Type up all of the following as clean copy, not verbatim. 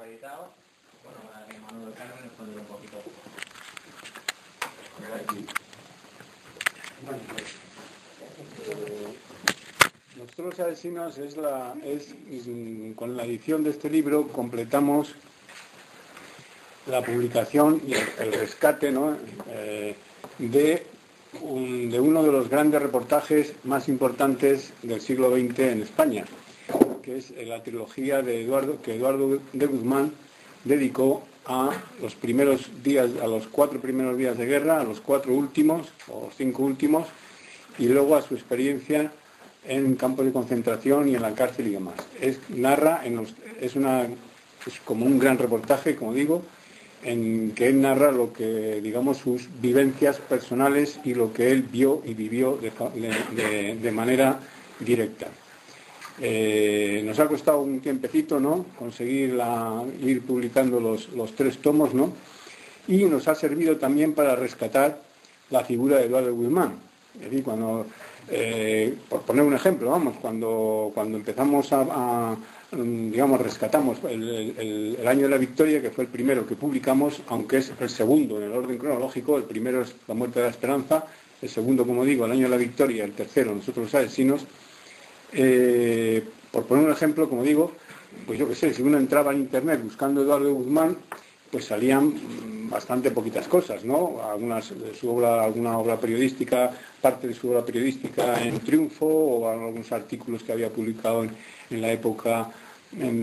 editado. Bueno, mi Manuel Carmen nos pondrá un poquito. Nosotros los Avesinos con la edición de este libro completamos la publicación y el rescate, ¿no? de uno de los grandes reportajes más importantes del siglo XX en España, que es la trilogía que Eduardo de Guzmán dedicó a los 4 primeros días de guerra, a los 4 últimos o 5 últimos, y luego a su experiencia en campos de concentración y en la cárcel y demás. Es como un gran reportaje, como digo, en que él narra lo que, digamos, sus vivencias personales y lo que él vio y vivió de manera directa. Nos ha costado un tiempecito, ¿no?, conseguir ir publicando los 3 tomos, ¿no?, y nos ha servido también para rescatar la figura de Eduardo Guzmán. Es decir, por poner un ejemplo, cuando empezamos rescatamos el año de la victoria, que fue el primero que publicamos, aunque es el segundo en el orden cronológico. El primero es La muerte de la esperanza, el segundo, como digo, el año de la victoria, el tercero, Nosotros los Avesinos. Por poner un ejemplo, como digo, pues yo qué sé, si uno entraba en internet buscando Eduardo Guzmán, pues salían bastante poquitas cosas, ¿no? Algunas de su obra, alguna obra periodística, parte de su obra periodística en Triunfo, o algunos artículos que había publicado en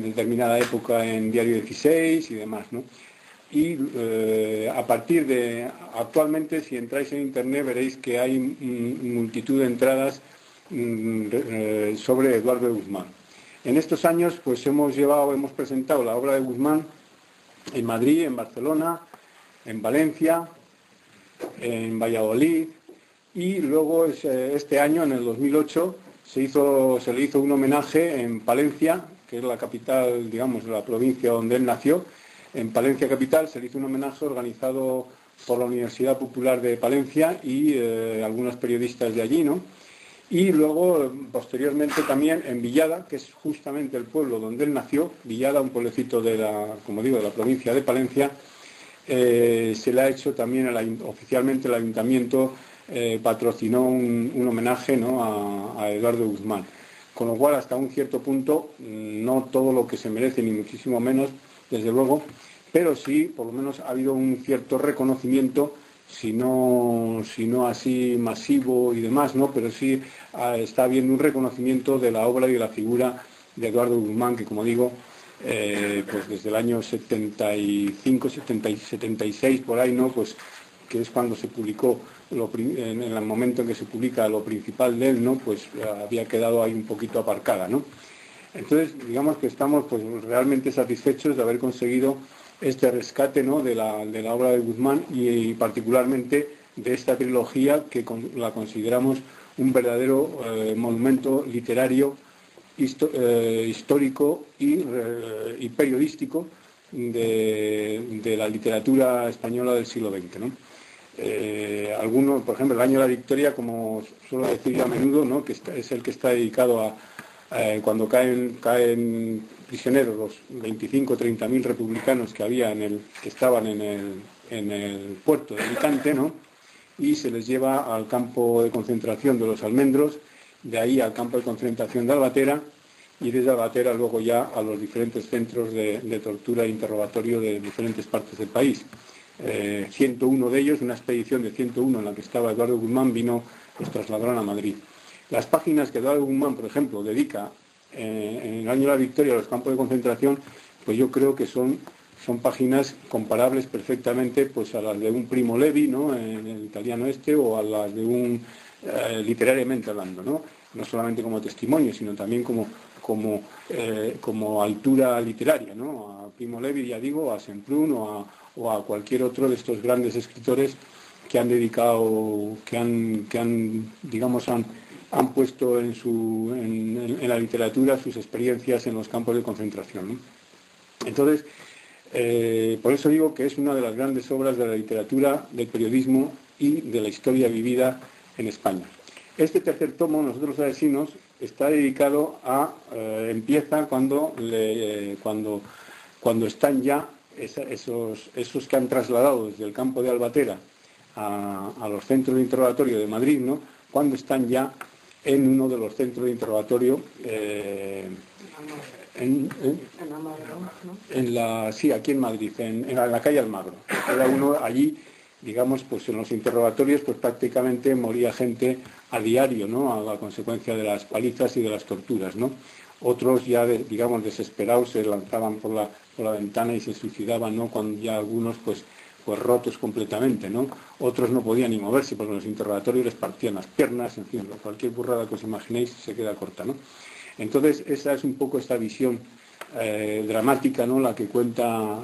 determinada época en Diario 16 y demás, ¿no? Y actualmente, si entráis en internet, veréis que hay multitud de entradas sobre Eduardo de Guzmán. En estos años, pues hemos presentado la obra de Guzmán en Madrid, en Barcelona, en Valencia, en Valladolid, y luego este año, en el 2008, se le hizo un homenaje en Palencia, que es la capital, digamos, de la provincia donde él nació. En Palencia capital se le hizo un homenaje organizado por la Universidad Popular de Palencia y algunos periodistas de allí, ¿no? Y luego, posteriormente, también en Villada, que es justamente el pueblo donde él nació, Villada, un pueblecito de la provincia de Palencia. Se le ha hecho también, oficialmente el ayuntamiento patrocinó un homenaje, ¿no?, a Eduardo Guzmán. Con lo cual, hasta un cierto punto, no todo lo que se merece, ni muchísimo menos, desde luego, pero sí, por lo menos, ha habido un cierto reconocimiento, si no así masivo y demás, ¿no?, pero sí está habiendo un reconocimiento de la obra y de la figura de Eduardo Guzmán, que, como digo, pues desde el año 75, 76, por ahí, ¿no?, pues que es cuando se publicó, en el momento en que se publica lo principal de él, ¿no?, pues había quedado ahí un poquito aparcada, ¿no? Entonces, digamos que estamos pues realmente satisfechos de haber conseguido este rescate, ¿no?, de la obra de Guzmán, y particularmente de esta trilogía, que la consideramos un verdadero monumento literario, histórico y periodístico de la literatura española del siglo XX, ¿no? Algunos, por ejemplo, el año de la victoria, como suelo decir a menudo, ¿no?, que es el que está dedicado a cuando caen prisioneros los 25 o 30.000 republicanos que estaban en el puerto de Alicante, ¿no?, y se les lleva al campo de concentración de los Almendros, de ahí al campo de concentración de Albatera, y desde Albatera luego ya a los diferentes centros de tortura e interrogatorio de diferentes partes del país. 101 de ellos, una expedición de 101 en la que estaba Eduardo Guzmán, los trasladaron a Madrid. Las páginas que Eduardo Guzmán, por ejemplo, dedica en el año de la victoria a los campos de concentración, pues yo creo que son páginas comparables perfectamente pues a las de un Primo Levi, ¿no?, en el italiano o a las de un, literariamente hablando, no solamente como testimonio, sino también como altura literaria, ¿no?, a Primo Levi, ya digo, a Semprún o a cualquier otro de estos grandes escritores que han dedicado, que han puesto en la literatura sus experiencias en los campos de concentración, ¿no? Entonces, por eso digo que es una de las grandes obras de la literatura, del periodismo y de la historia vivida en España. Este tercer tomo, Nosotros los Avesinos, está dedicado empieza cuando cuando están ya esos que han trasladado desde el campo de Albatera a los centros de interrogatorio de Madrid, ¿no? Cuando están ya en uno de los centros de interrogatorio sí, aquí en Madrid, en la calle Almagro. Era uno allí, digamos, pues en los interrogatorios, pues prácticamente moría gente a diario, ¿no? A consecuencia de las palizas y de las torturas, ¿no? Otros ya, digamos, desesperados se lanzaban por la ventana y se suicidaban, ¿no? Cuando ya algunos, pues rotos completamente, ¿no? Otros no podían ni moverse porque los interrogatorios les partían las piernas, en fin, cualquier burrada que os imaginéis se queda corta, ¿no? Entonces esa es un poco esta visión dramática, ¿no? La que cuenta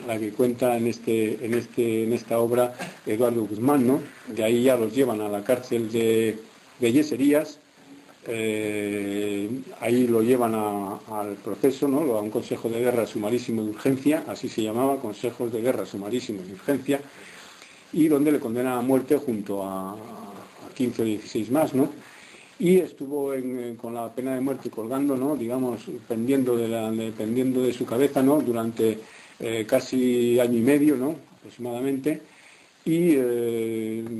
en esta obra Eduardo Guzmán, ¿no? De ahí ya los llevan a la cárcel de Yeserías. Ahí lo llevan al proceso, ¿no? A un consejo de guerra sumarísimo de urgencia, así se llamaba, consejos de guerra sumarísimos de urgencia, y donde le condenan a muerte junto a 15 o 16 más, ¿no? Y estuvo con la pena de muerte colgando, ¿no? Digamos, pendiendo de su cabeza, ¿no? Durante casi año y medio, ¿no? Aproximadamente. Y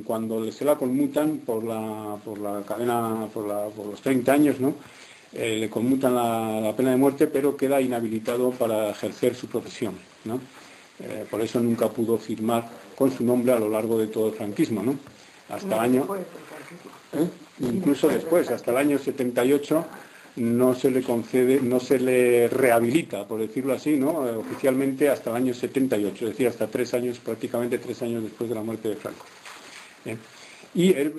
cuando se la conmutan por la cadena, por los 30 años, ¿no? Le conmutan la pena de muerte, pero queda inhabilitado para ejercer su profesión, ¿no? Por eso nunca pudo firmar con su nombre a lo largo de todo el franquismo, ¿no? Hasta el año, incluso después, hasta el año 78, no se le concede, no se le rehabilita, por decirlo así, ¿no? Oficialmente hasta el año 78, es decir, hasta 3 años, prácticamente 3 años después de la muerte de Franco. Y él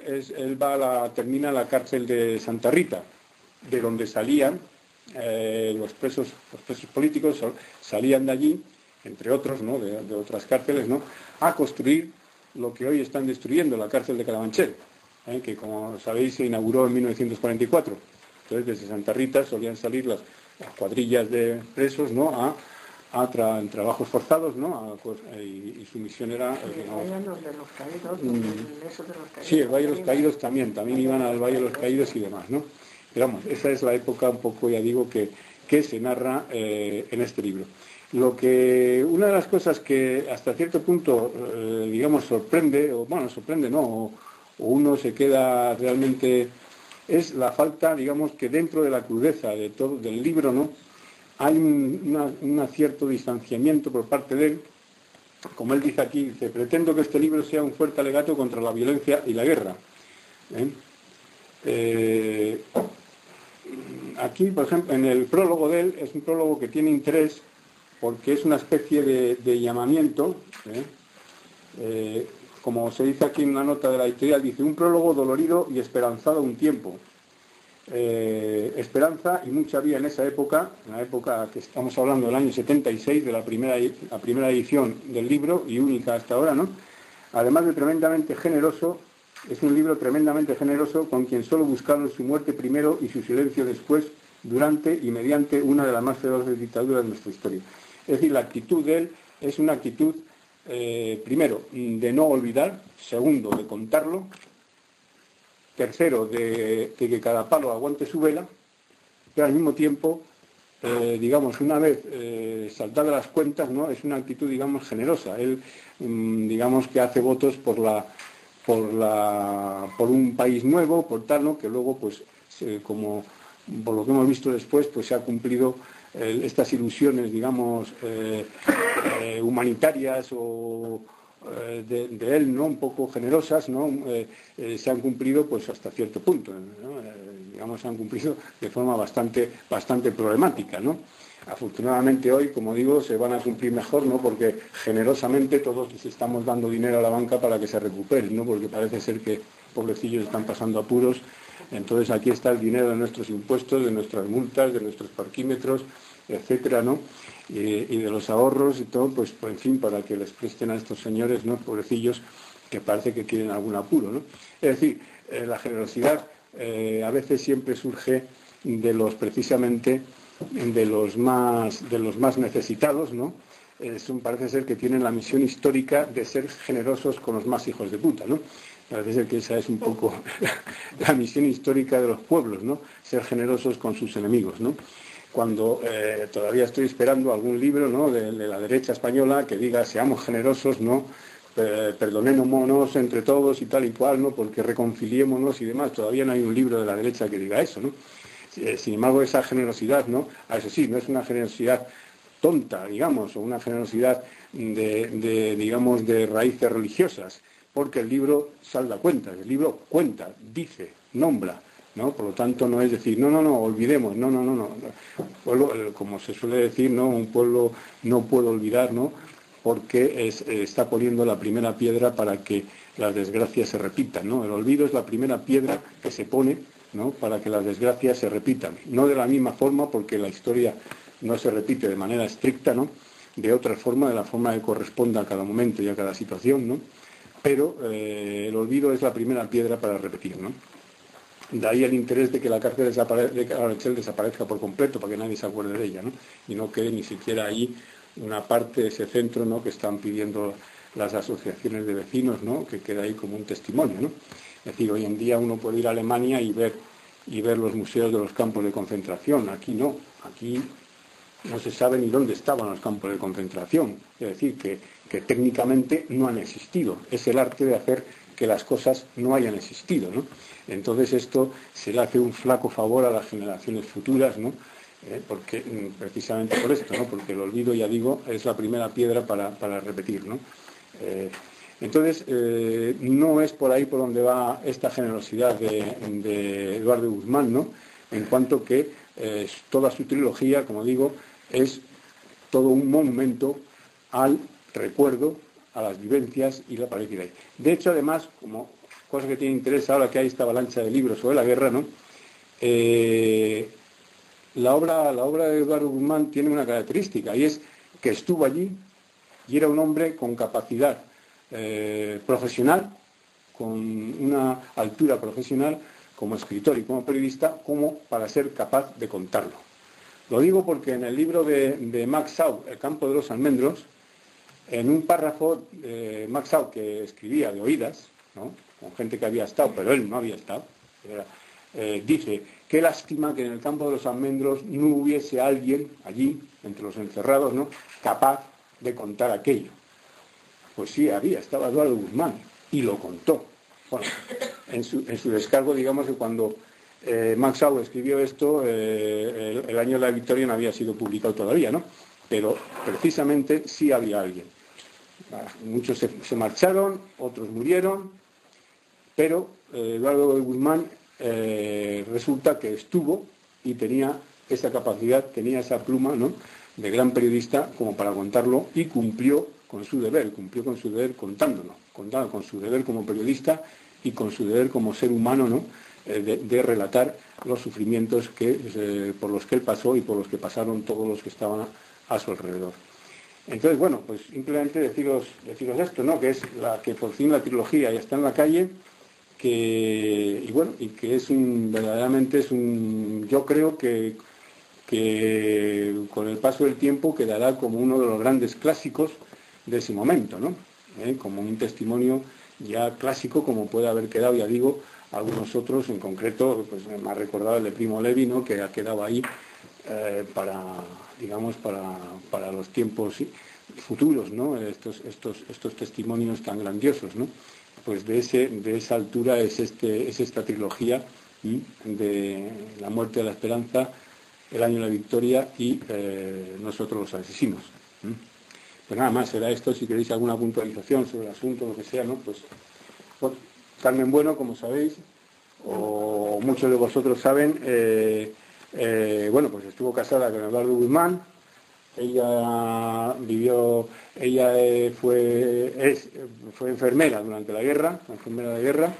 termina la cárcel de Santa Rita, de donde salían los presos políticos, salían de allí, entre otros, ¿no? de otras cárceles, ¿no? A construir lo que hoy están destruyendo, la cárcel de Carabanchel, que, como sabéis, se inauguró en 1944. Entonces, desde Santa Rita solían salir las cuadrillas de presos, ¿no? En trabajos forzados, ¿no? Y su misión era... sí, el Valle de los Caídos también iban al Valle de los Caídos y demás, ¿no? Pero vamos, esa es la época un poco, ya digo, que se narra en este libro. Una de las cosas que hasta cierto punto, digamos, sorprende, o uno se queda realmente, es la falta, digamos, que dentro de la crudeza del libro, ¿no? Hay un cierto distanciamiento por parte de él. Como él dice aquí, dice: pretendo que este libro sea un fuerte alegato contra la violencia y la guerra. Aquí, por ejemplo, en el prólogo de él, es un prólogo que tiene interés porque es una especie de llamamiento, como se dice aquí en una nota de la editorial, dice: un prólogo dolorido y esperanzado a un tiempo. Esperanza y mucha vida en esa época, en la época que estamos hablando del año 76, de la primera edición del libro, y única hasta ahora, ¿no? Además de tremendamente generoso, es un libro tremendamente generoso con quien solo buscaron su muerte primero y su silencio después, durante y mediante una de las más feroces dictaduras de nuestra historia. Es decir, la actitud de él es una actitud, primero, de no olvidar; segundo, de contarlo; tercero, de que cada palo aguante su vela; pero al mismo tiempo, digamos, una vez saltadas las cuentas, ¿no? Es una actitud, digamos, generosa. Él, digamos, que hace votos por un país nuevo, por tal, ¿no? Que luego, pues, como por lo que hemos visto después, pues se ha cumplido estas ilusiones, digamos, humanitarias o de él, ¿no? Un poco generosas, ¿no? Se han cumplido, pues, hasta cierto punto, ¿no? Digamos, se han cumplido de forma bastante problemática, ¿no? Afortunadamente hoy, como digo, se van a cumplir mejor, ¿no? Porque generosamente todos les estamos dando dinero a la banca para que se recuperen, ¿no? Porque parece ser que pobrecillos están pasando apuros. Entonces aquí está el dinero de nuestros impuestos, de nuestras multas, de nuestros parquímetros, etcétera, ¿no? Y de los ahorros y todo, pues en fin, para que les presten a estos señores, ¿no? Pobrecillos, que parece que quieren algún apuro, ¿no? Es decir, la generosidad a veces siempre surge precisamente de los más necesitados, ¿no? Parece ser que tienen la misión histórica de ser generosos con los más hijos de puta, ¿no? Parece ser que esa es un poco la misión histórica de los pueblos, ¿no? Ser generosos con sus enemigos, ¿no? cuando todavía estoy esperando algún libro, ¿no?, de la derecha española que diga seamos generosos, ¿no?, perdonémonos entre todos y tal y cual, ¿no?, porque reconciliémonos y demás. Todavía no hay un libro de la derecha que diga eso, ¿no? Sin embargo, esa generosidad, ¿no?, eso sí, no es una generosidad tonta, digamos, o una generosidad digamos, de raíces religiosas, porque el libro salda cuentas, el libro cuenta, dice, nombra, ¿no? Por lo tanto, no es decir, no, olvidemos, no. Como se suele decir, ¿no?, un pueblo no puede olvidar, ¿no?, porque está poniendo la primera piedra para que las desgracias se repitan, ¿no? El olvido es la primera piedra que se pone, ¿no?, para que las desgracias se repitan. No de la misma forma, porque la historia no se repite de manera estricta, ¿no?, de otra forma, de la forma que corresponda a cada momento y a cada situación, ¿no? Pero el olvido es la primera piedra para repetir, ¿no? De ahí el interés de que la cárcel de Carabanchel desaparezca por completo, para que nadie se acuerde de ella, ¿no? Y no quede ni siquiera ahí una parte de ese centro, ¿no?, que están pidiendo las asociaciones de vecinos, ¿no?, que queda ahí como un testimonio, ¿no? Es decir, hoy en día uno puede ir a Alemania y ver los museos de los campos de concentración. Aquí no, aquí no se sabe ni dónde estaban los campos de concentración. Es decir, que técnicamente no han existido. Es el arte de hacer que las cosas no hayan existido, ¿no? Entonces esto se le hace un flaco favor a las generaciones futuras, ¿no? Porque precisamente por esto, ¿no?, porque el olvido, ya digo, es la primera piedra para repetir, ¿no? Entonces, no es por ahí por donde va esta generosidad de Eduardo Guzmán, ¿no?, en cuanto que toda su trilogía, como digo, es todo un monumento al recuerdo, a las vivencias y la parecida. De hecho, además, como cosa que tiene interés ahora que hay esta avalancha de libros sobre la guerra, ¿no?, la obra de Eduardo Guzmán tiene una característica, y es que estuvo allí y era un hombre con capacidad profesional, con una altura profesional como escritor y como periodista, como para ser capaz de contarlo. Lo digo porque en el libro de Max Sau, El campo de los almendros, en un párrafo, Max Sau, que escribía de oídas, ¿no?, con gente que había estado, pero él no había estado, dice, qué lástima que en el campo de los almendros no hubiese alguien allí, entre los encerrados, ¿no?, capaz de contar aquello. Pues sí, estaba Eduardo Guzmán, y lo contó. Bueno, en su descargo, digamos que cuando Max Sau escribió esto, el año de la victoria no había sido publicado todavía, ¿no? Pero precisamente sí había alguien. Muchos se marcharon, otros murieron, pero Eduardo Guzmán resulta que estuvo y tenía esa capacidad, tenía esa pluma, ¿no?, de gran periodista como para contarlo, y cumplió con su deber contándolo, con su deber como periodista y con su deber como ser humano, ¿no?, de relatar los sufrimientos por los que él pasó y por los que pasaron todos los que estaban a su alrededor. Entonces, bueno, pues simplemente deciros esto, ¿no?, que es que por fin la trilogía ya está en la calle, y que verdaderamente es yo creo que con el paso del tiempo quedará como uno de los grandes clásicos de ese momento, ¿no? Como un testimonio ya clásico, como puede haber quedado, ya digo, algunos otros, en concreto, pues me ha recordado el de Primo Levi, ¿no?, que ha quedado ahí para los tiempos futuros, ¿no?, estos testimonios tan grandiosos, ¿no? Pues de esa altura es esta trilogía de La muerte de la esperanza, El año de la victoria y Nosotros los asesinos. Pues nada más, será esto. Si queréis alguna puntualización sobre el asunto, lo que sea, ¿no? Pues Carmen Bueno, como sabéis, o muchos de vosotros saben, pues estuvo casada con Eduardo Guzmán. Ella fue enfermera durante la guerra, enfermera de guerra.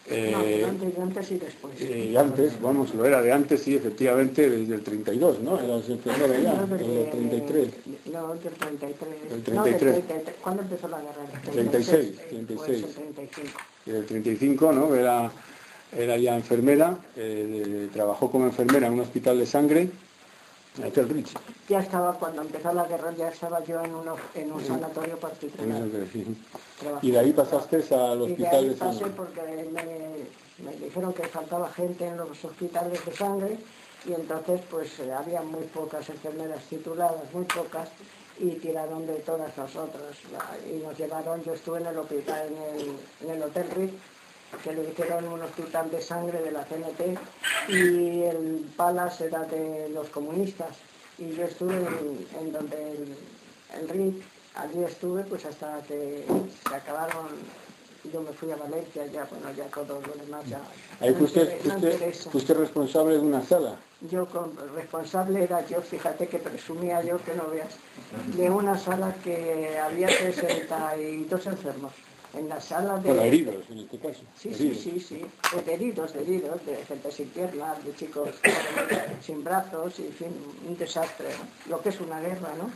Antes y después. Y antes, vamos, lo era de antes, sí, efectivamente, desde el 32, ¿no? Era enfermera ya, desde el 33. No, del 33. El 33. No, del ¿cuándo empezó la guerra? 36. Pues el 35. Y el 35, ¿no? Era ya enfermera, trabajó como enfermera en un hospital de sangre, en Hotel Rich. Ya estaba, cuando empezó la guerra, ya estaba yo en un sanatorio particular. Y de ahí pasaste al hospital de sangre. Pasé porque me dijeron que faltaba gente en los hospitales de sangre, Y entonces pues había muy pocas enfermeras tituladas, muy pocas, y tiraron de todas nosotras. Y nos llevaron, yo estuve en el hospital, en el Hotel Ritz, que le hicieron un hospital de sangre de la CNT, y el Palace era de los comunistas. Y yo estuve en donde el Ritz, allí estuve pues hasta que se acabaron. Yo me fui a Valencia, ya, bueno, ya todo lo demás ya Ahí no interesa. usted responsable de una sala. Yo responsable era yo, fíjate que presumía yo, que no veas, de una sala que había 62 enfermos. En la sala de... Bueno, heridos, en este caso. Sí, heridos. sí, de heridos, de gente sin piernas, de chicos sin brazos, y en fin, un desastre, ¿no? Lo que es una guerra, ¿no?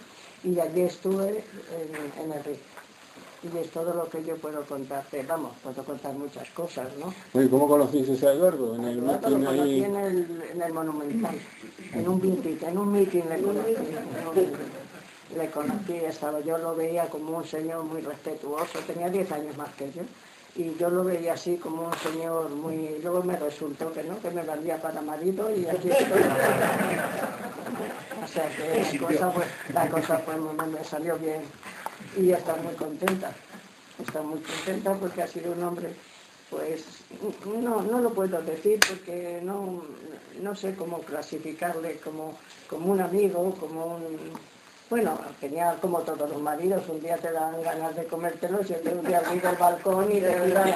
Y allí estuve en el Ritz. Y es todo lo que yo puedo contarte. Vamos, puedo contar muchas cosas, ¿no? Oye, ¿cómo conociste a Eduardo? En el Eduardo lo conocí en el Monumental, en un meeting le conocí. Le conocí, yo lo veía como un señor muy respetuoso, tenía 10 años más que yo, y yo lo veía así como un señor muy... Luego me resultó que no, que me valía para marido, y aquí estoy. O sea que la cosa pues me salió bien, y estoy muy contenta porque ha sido un hombre, pues no lo puedo decir porque no sé cómo clasificarle, como un amigo, como un... Bueno, tenía como todos los maridos, un día te dan ganas de comértelos y un día abrir el balcón y de verdad,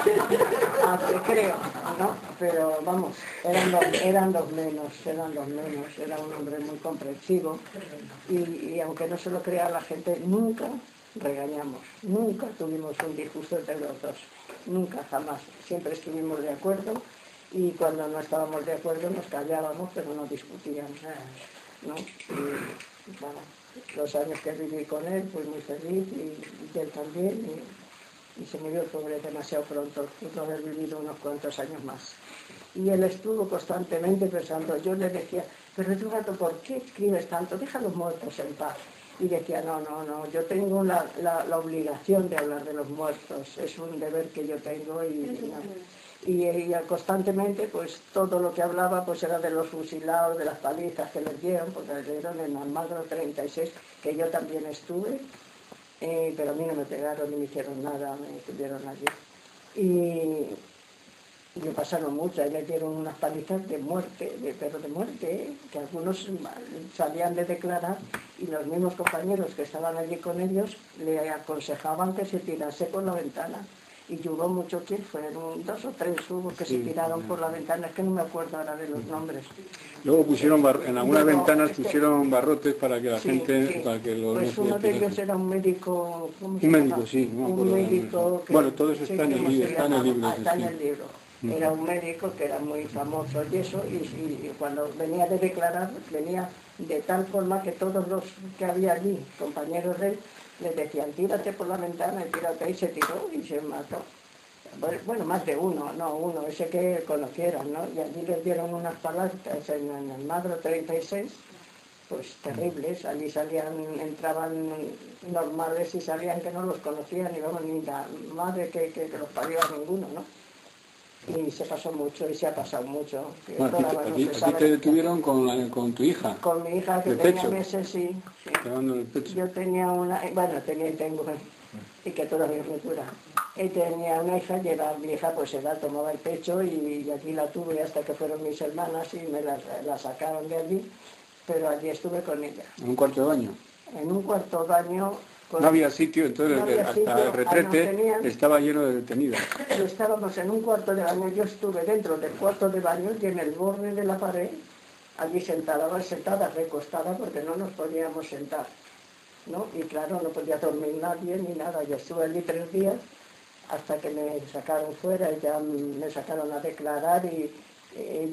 creo, ¿no? Pero vamos, eran los menos, era un hombre muy comprensivo, y aunque no se lo crea la gente, nunca regañamos, nunca tuvimos un disgusto entre los dos, nunca, jamás, siempre estuvimos de acuerdo, y cuando no estábamos de acuerdo nos callábamos, pero no discutíamos, ¿no? Y bueno, los años que viví con él, fui muy feliz, y él también, y se murió pobre demasiado pronto, pudo haber vivido unos cuantos años más. Y él estuvo constantemente pensando, yo le decía, pero Eduardo, ¿por qué escribes tanto? Deja a los muertos en paz. Y decía, no, yo tengo la obligación de hablar de los muertos, es un deber que yo tengo, y constantemente pues todo lo que hablaba pues era de los fusilados, de las palizas que les dieron, porque les dieron en Almagro 36, que yo también estuve, pero a mí no me pegaron ni me hicieron nada, me tuvieron allí. Y me pasaron muchas, les dieron unas palizas de muerte, pero de muerte, que algunos salían de declarar, y los mismos compañeros que estaban allí con ellos le aconsejaban que se tirase por la ventana. Y hubo mucho que fueron 2 o 3 hubo que se tiraron por la ventana, es que no me acuerdo ahora de los nombres. Luego pusieron en algunas ventanas pusieron barrotes para que la gente... Para que pues uno de ellos era un médico... Un médico, sí. Un médico que... Bueno, todo eso está en el libro. Está en el libro. Era un médico que era muy famoso y eso, y cuando venía de declarar, venía de tal forma que todos los que había allí, compañeros de él, les decían, tírate por la ventana, y tírate, y se tiró y se mató. Bueno, más de uno, ese que conocieron, ¿no? Y allí les dieron unas palancas en Almagro 36, pues terribles, allí entraban normales y sabían que no los conocían, y vamos, ni la madre que los parió a ninguno, ¿no? Y se pasó mucho, y se ha pasado mucho. Bueno, aquí te detuvieron con tu hija. Con mi hija, que tenía meses, sí. El pecho. Yo tenía una, bueno, tengo, y que todavía me cura. Y tenía una hija, y era vieja, pues tomaba el pecho, y aquí la tuve hasta que fueron mis hermanas, y me la sacaron de allí, pero allí estuve con ella. ¿En un cuarto de baño? En un cuarto de baño. No había sitio, entonces hasta el retrete estaba lleno de detenidas. Estábamos en un cuarto de baño, yo estuve dentro del cuarto de baño y en el borde de la pared, allí sentada, recostada, porque no nos podíamos sentar, ¿no? Y claro, no podía dormir nadie ni nada. Yo estuve allí 3 días hasta que me sacaron fuera, y ya me sacaron a declarar, y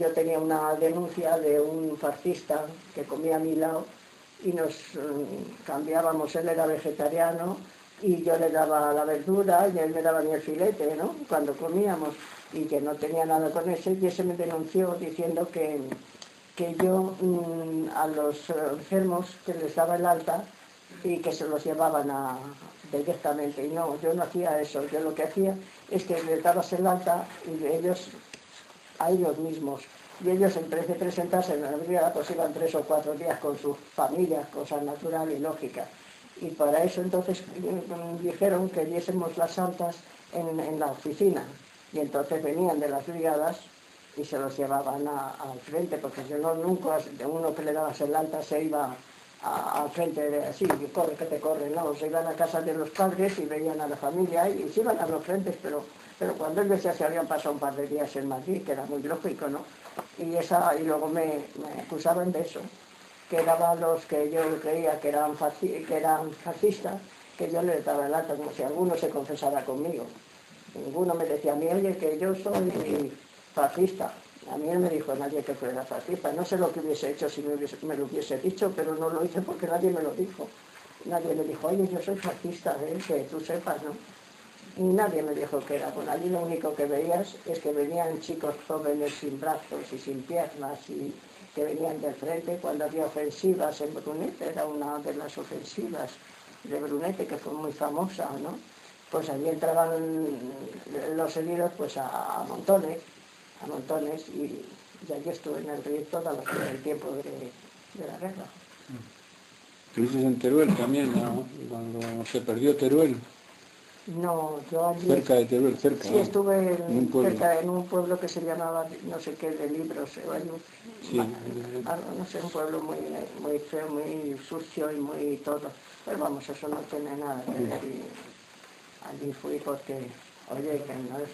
yo tenía una denuncia de un fascista que comía a mi lado, y nos cambiábamos, él era vegetariano y yo le daba la verdura y él me daba ni el filete, ¿no? Cuando comíamos, y que no tenía nada con ese, y ese me denunció diciendo que yo a los enfermos que les daba el alta y que se los llevaban directamente, y no, yo no hacía eso. Yo lo que hacía es que les dabas el alta y a ellos mismos Y ellos en vez de presentarse en la brigada, pues iban 3 o 4 días con sus familias, cosa natural y lógica. Y para eso entonces dijeron que diésemos las altas en la oficina. Y entonces venían de las brigadas y se los llevaban al frente, porque si no, nunca uno que le dabas el alta se iba al frente de así, corre que te corre, no, se iban a casa de los padres y veían a la familia y se iban a los frentes, pero cuando ellos ya se habían pasado un par de días en Madrid, que era muy lógico, ¿no? Y luego me acusaban de eso, que daban los que yo creía que eran fascistas, que yo les daba el alta, como si alguno se confesara conmigo. Ninguno me decía a mí, oye, que yo soy fascista. A mí no me dijo nadie que fuera fascista. No sé lo que hubiese hecho si me lo hubiese dicho, pero no lo hice porque nadie me lo dijo. Nadie me dijo, oye, yo soy fascista, que tú sepas, ¿no? Y nadie me dijo que era. Bueno, allí lo único que veías es que venían chicos jóvenes sin brazos y sin piernas y que venían del frente cuando había ofensivas en Brunete, era una de las ofensivas de Brunete que fue muy famosa, ¿no? Pues allí entraban los heridos pues a montones y allí estuve en el río todo el tiempo de la guerra. ¿Estuviste en Teruel también, ¿no? Cuando se perdió Teruel? No, yo allí... Cerca de Teruel, cerca. Sí, estuve cerca en un pueblo que se llamaba, no sé qué, de Libros, sí, no sé, un pueblo muy, muy feo, muy sucio y muy todo. Pero vamos, eso no tiene nada que ver. Y allí fui porque, oye, que no es...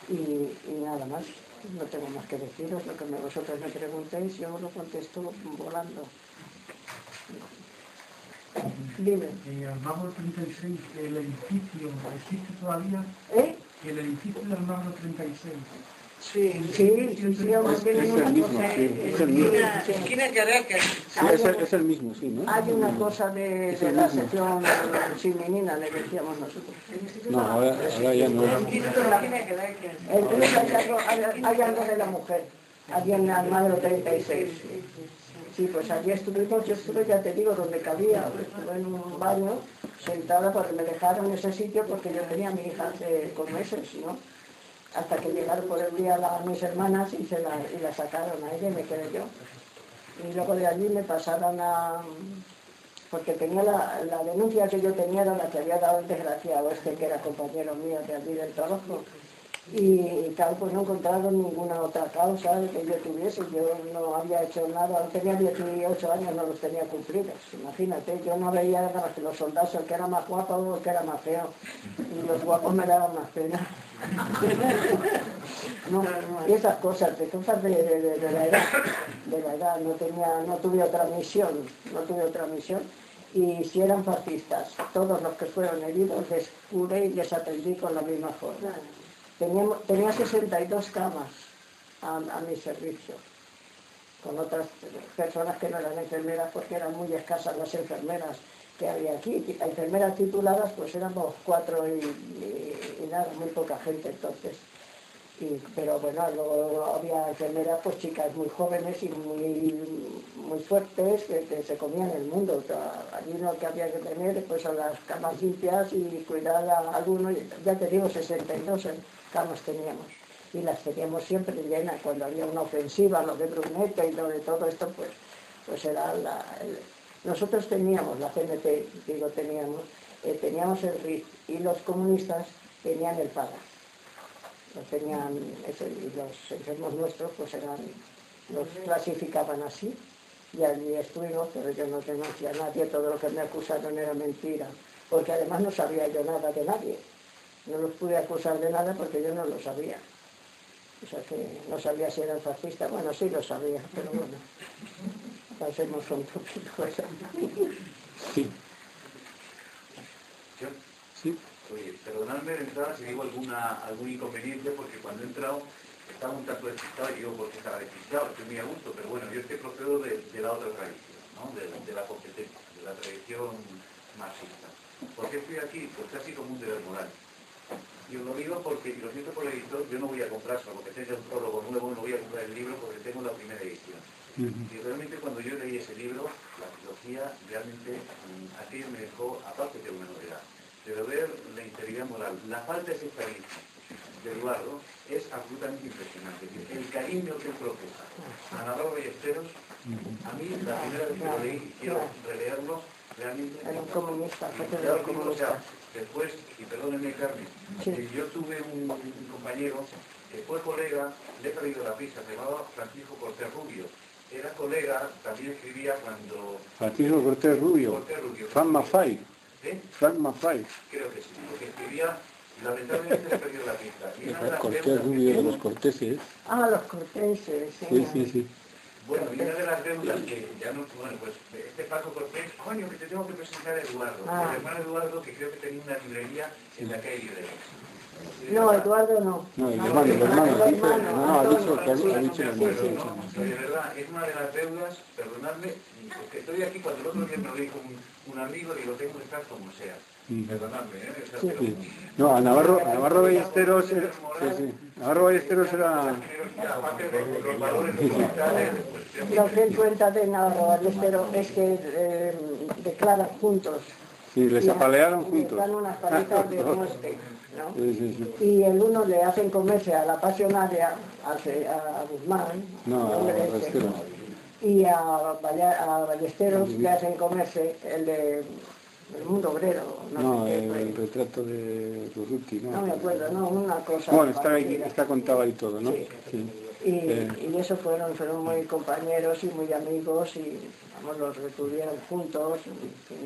Y nada más, no tengo más que deciros, lo que vosotros me preguntéis, yo lo contesto volando. Dime. Almagro 36, el edificio, ¿existe todavía? ¿Eh? El edificio del Almagro 36. Sí, hombre, tienen una cosa... es el mismo. Es el mismo, sí, ¿no? Hay una cosa de la sección femenina, le decíamos nosotros. No, ahora ya no. Entonces hay algo de la mujer, allí en Almagro 36. Sí, pues allí estuvimos, yo estuve, ya te digo, donde cabía, estuve en un baño, sentada, porque me dejaron ese sitio porque yo tenía a mi hija con meses, ¿no? Hasta que llegaron por el día mis hermanas y la sacaron a ella y me quedé yo. Y luego de allí me pasaron porque tenía la denuncia que yo tenía era la que había dado el desgraciado que era compañero mío de allí del trabajo. Y tal, pues no encontraron ninguna otra causa que yo tuviese. Yo no había hecho nada, tenía 18 años, no los tenía cumplidos. Imagínate, yo no veía nada más que los soldados, el que era más guapo o el que era más feo. Y los guapos me daban más pena. Y esas cosas de la edad, no tuve otra misión. Y si eran fascistas, todos los que fueron heridos les curé y les atendí con la misma forma. Tenía 62 camas a mi servicio, con otras personas que no eran enfermeras porque eran muy escasas las enfermeras que había aquí. Enfermeras tituladas pues éramos 4 y nada, muy poca gente entonces. Pero bueno, luego había enfermeras, pues chicas muy jóvenes y muy fuertes que se comían el mundo. Allí lo que había que tener pues son las camas limpias y cuidar a alguno. Ya te digo, 62 camas teníamos. Y las teníamos siempre llenas. Cuando había una ofensiva, lo de Brunete y lo de todo esto, pues era nosotros teníamos, la CNT, teníamos el RIF y los comunistas tenían el PADA. Y los enfermos nuestros pues los clasificaban así y allí estuvimos, pero yo no conocía a nadie, todo lo que me acusaron era mentira, porque además no sabía yo nada de nadie, no los pude acusar de nada porque yo no lo sabía, o sea que no sabía si eran fascistas, bueno sí lo sabía, pero bueno, pasemos un poquito eso. Sí. ¿Yo? Sí. Oye, perdonadme de entrada si digo algún inconveniente, porque cuando he entrado estaba un tanto despistado y yo porque estaba despistado, estoy muy a gusto, pero bueno, yo este procedo de la otra tradición, ¿no? de la competencia, de la tradición marxista. ¿Por qué estoy aquí? Pues casi como un deber moral. Y os lo digo porque, y lo siento por el editor, yo no voy a comprar, salvo que tenga un prólogo nuevo, no voy a comprar el libro porque tengo la primera edición. Y realmente cuando yo leí ese libro, la filosofía realmente aquello me dejó, aparte de una novedad, pero ver la integridad moral, la falta de sectarismo, de Eduardo es absolutamente impresionante. El cariño que él profesa a Navarro Ballesteros, a mí la primera vez que lo leí, y quiero releerlo, realmente... Era un comunista, jefe de Ya los lo digo, o comunistas. sea, después, y perdónenme Carmen, yo tuve un compañero que fue colega, le he perdido la pista, se llamaba Francisco Cortés Rubio. Era colega, también escribía cuando... Francisco Cortés Rubio. Frank Maffay. ¿Eh? Frank Maffay. Creo que sí, porque escribía, lamentablemente le he perdido la pista. Y una de las Cortés deudas que Rubio de tiene- los Corteses. Ah, los corteses, sí. Sí, sí, sí. Bueno, y una de las deudas que ya no... Bueno, pues este Paco Cortés, coño, que te tengo que presentar a Eduardo. Ah. El hermano Eduardo, que creo que tenía una librería en la calle Librería. No, Eduardo no. No, el hermano, el hermano, no, ha dicho Antonio, que sí, ha dicho el sí, hermano. sí. De verdad, es una de las deudas, perdonadme, porque estoy aquí cuando el otro día me lo dijo un amigo y lo tengo que estar como sea. Perdonadme, ¿eh? O sea, Sí. pero- Sí. No, a Navarro Ballesteros era... Sí, sí. Navarro Ballesteros era... Aparte de los valores documentales, pues, Lo que él cuenta de Navarro Ballesteros es que declaran juntos. Sí, les apalearon Y juntos. dan unas palizas de muerte, ¿no? Sí, sí, sí. Y el uno le hacen comerse a la pasionaria, a Guzmán, No, a hombre ese, Ballesteros. y a Ballesteros le hacen comerse el mundo obrero, No, sé qué, el retrato de Urruti, no ¿no? me acuerdo, no, una cosa Bueno, está, ahí, parecida. está contado ahí todo, ¿no? Sí. Sí. Y eso fueron muy compañeros y muy amigos y vamos, los retuvieron juntos.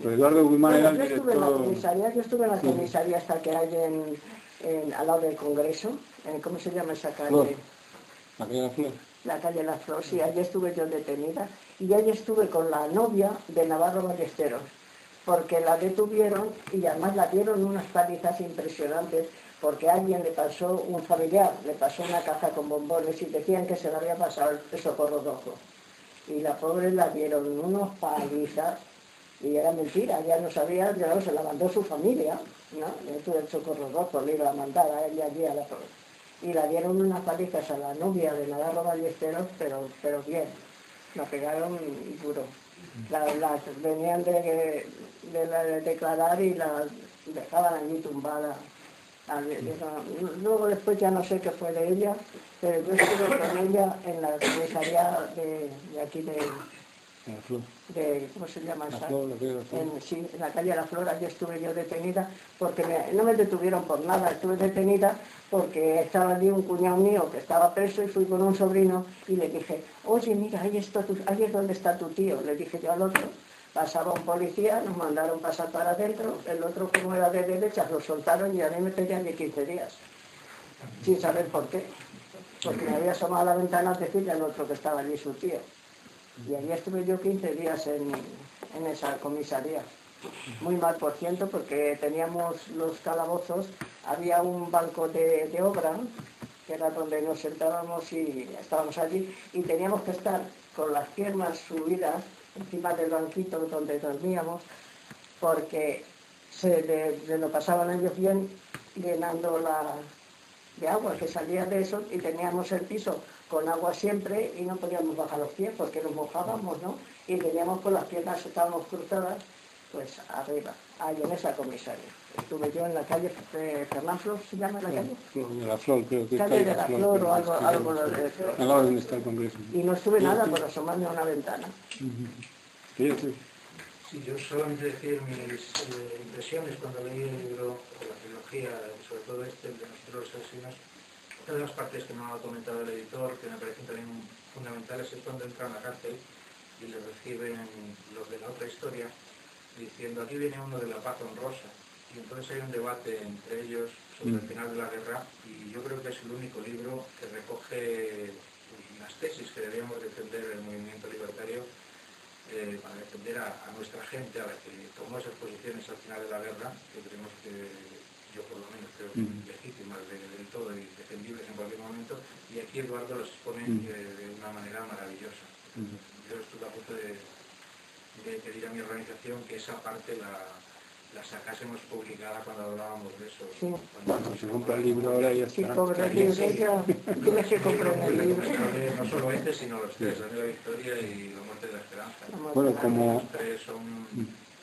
Pues Eduardo Guzmán era el Yo estuve en la director... comisaría, hasta que hay al lado del Congreso, ¿cómo se llama esa calle? Flor. ¿La calle de la Flor? La calle La Flor, sí, allí estuve yo detenida y allí estuve con la novia de Navarro Ballesteros, porque la detuvieron y además la dieron unas palizas impresionantes porque alguien le pasó, un familiar, le pasó una caja con bombones y decían que se le había pasado el socorro rojo. Y la pobre la dieron unos palizas y era mentira, ya no sabía, ya no, se la mandó su familia, ¿no? El socorro rojo le iba a mandar a ella allí a la pobre. Y la dieron unas palizas a la novia de Navarro Ballesteros, pero bien, la pegaron duro. Venían de declarar y la dejaban allí tumbada. Luego después ya no sé qué fue de ella, pero yo estuve con ella en la comisaría de aquí La Flor. ¿cómo se llama esa? La Flor, la calle de la Flor. Sí, en la calle La Flor, allí estuve yo detenida, porque no me detuvieron por nada, estuve detenida porque estaba allí un cuñado mío que estaba preso y fui con un sobrino y le dije, oye, mira, ahí es donde está tu tío, le dije yo al otro. Pasaba un policía, nos mandaron pasar para adentro, el otro como era de derechas lo soltaron y a mí me tenían de 15 días, sin saber por qué, porque me había asomado a la ventana a decirle al otro que estaba allí su tío. Y allí estuve yo 15 días en esa comisaría. Muy mal, por ciento, porque teníamos los calabozos, había un banco de obra, que era donde nos sentábamos y estábamos allí, y teníamos que estar con las piernas subidas encima del banquito donde dormíamos, porque se lo pasaban ellos bien llenando de agua que salía de eso, y teníamos el piso con agua siempre y no podíamos bajar los pies porque nos mojábamos, ¿no? Y teníamos con las piernas, estábamos cruzadas, pues arriba, ahí en esa comisaria. Estuve yo en la calle Fernán Flor, ¿se llama la calle? De la Flor, creo que Calle de la Flor o algo de Flor. al lado donde está el Congreso. Y no estuve nada por asomarme a una ventana. Sí, sí. Sí, yo solamente decir mis impresiones cuando leí el libro, o la trilogía, sobre todo el de Nosotros los Asesinos. Una de las partes que me ha comentado el editor, que me parecen también fundamentales, es cuando entra en la cárcel y le reciben los de la otra historia, diciendo, aquí viene uno de la paz honrosa. Y entonces hay un debate entre ellos sobre el final de la guerra, y yo creo que es el único libro que recoge las tesis que debíamos defender el movimiento libertario para defender a nuestra gente, a la que tomó esas posiciones al final de la guerra, que creemos que, yo por lo menos creo, legítimas del todo y defendibles en cualquier momento, y aquí Eduardo los expone de una manera maravillosa. Yo estuve a punto de pedir a mi organización que esa parte la sacásemos publicada cuando hablábamos de eso. Sí. Cuando se compra el libro ahora ya Sí, está. pobre libro, ya tienes que comprar el libro. No solo sino los tres, la Nueva Victoria y la Muerte de la Esperanza. Bueno, como... Los tres son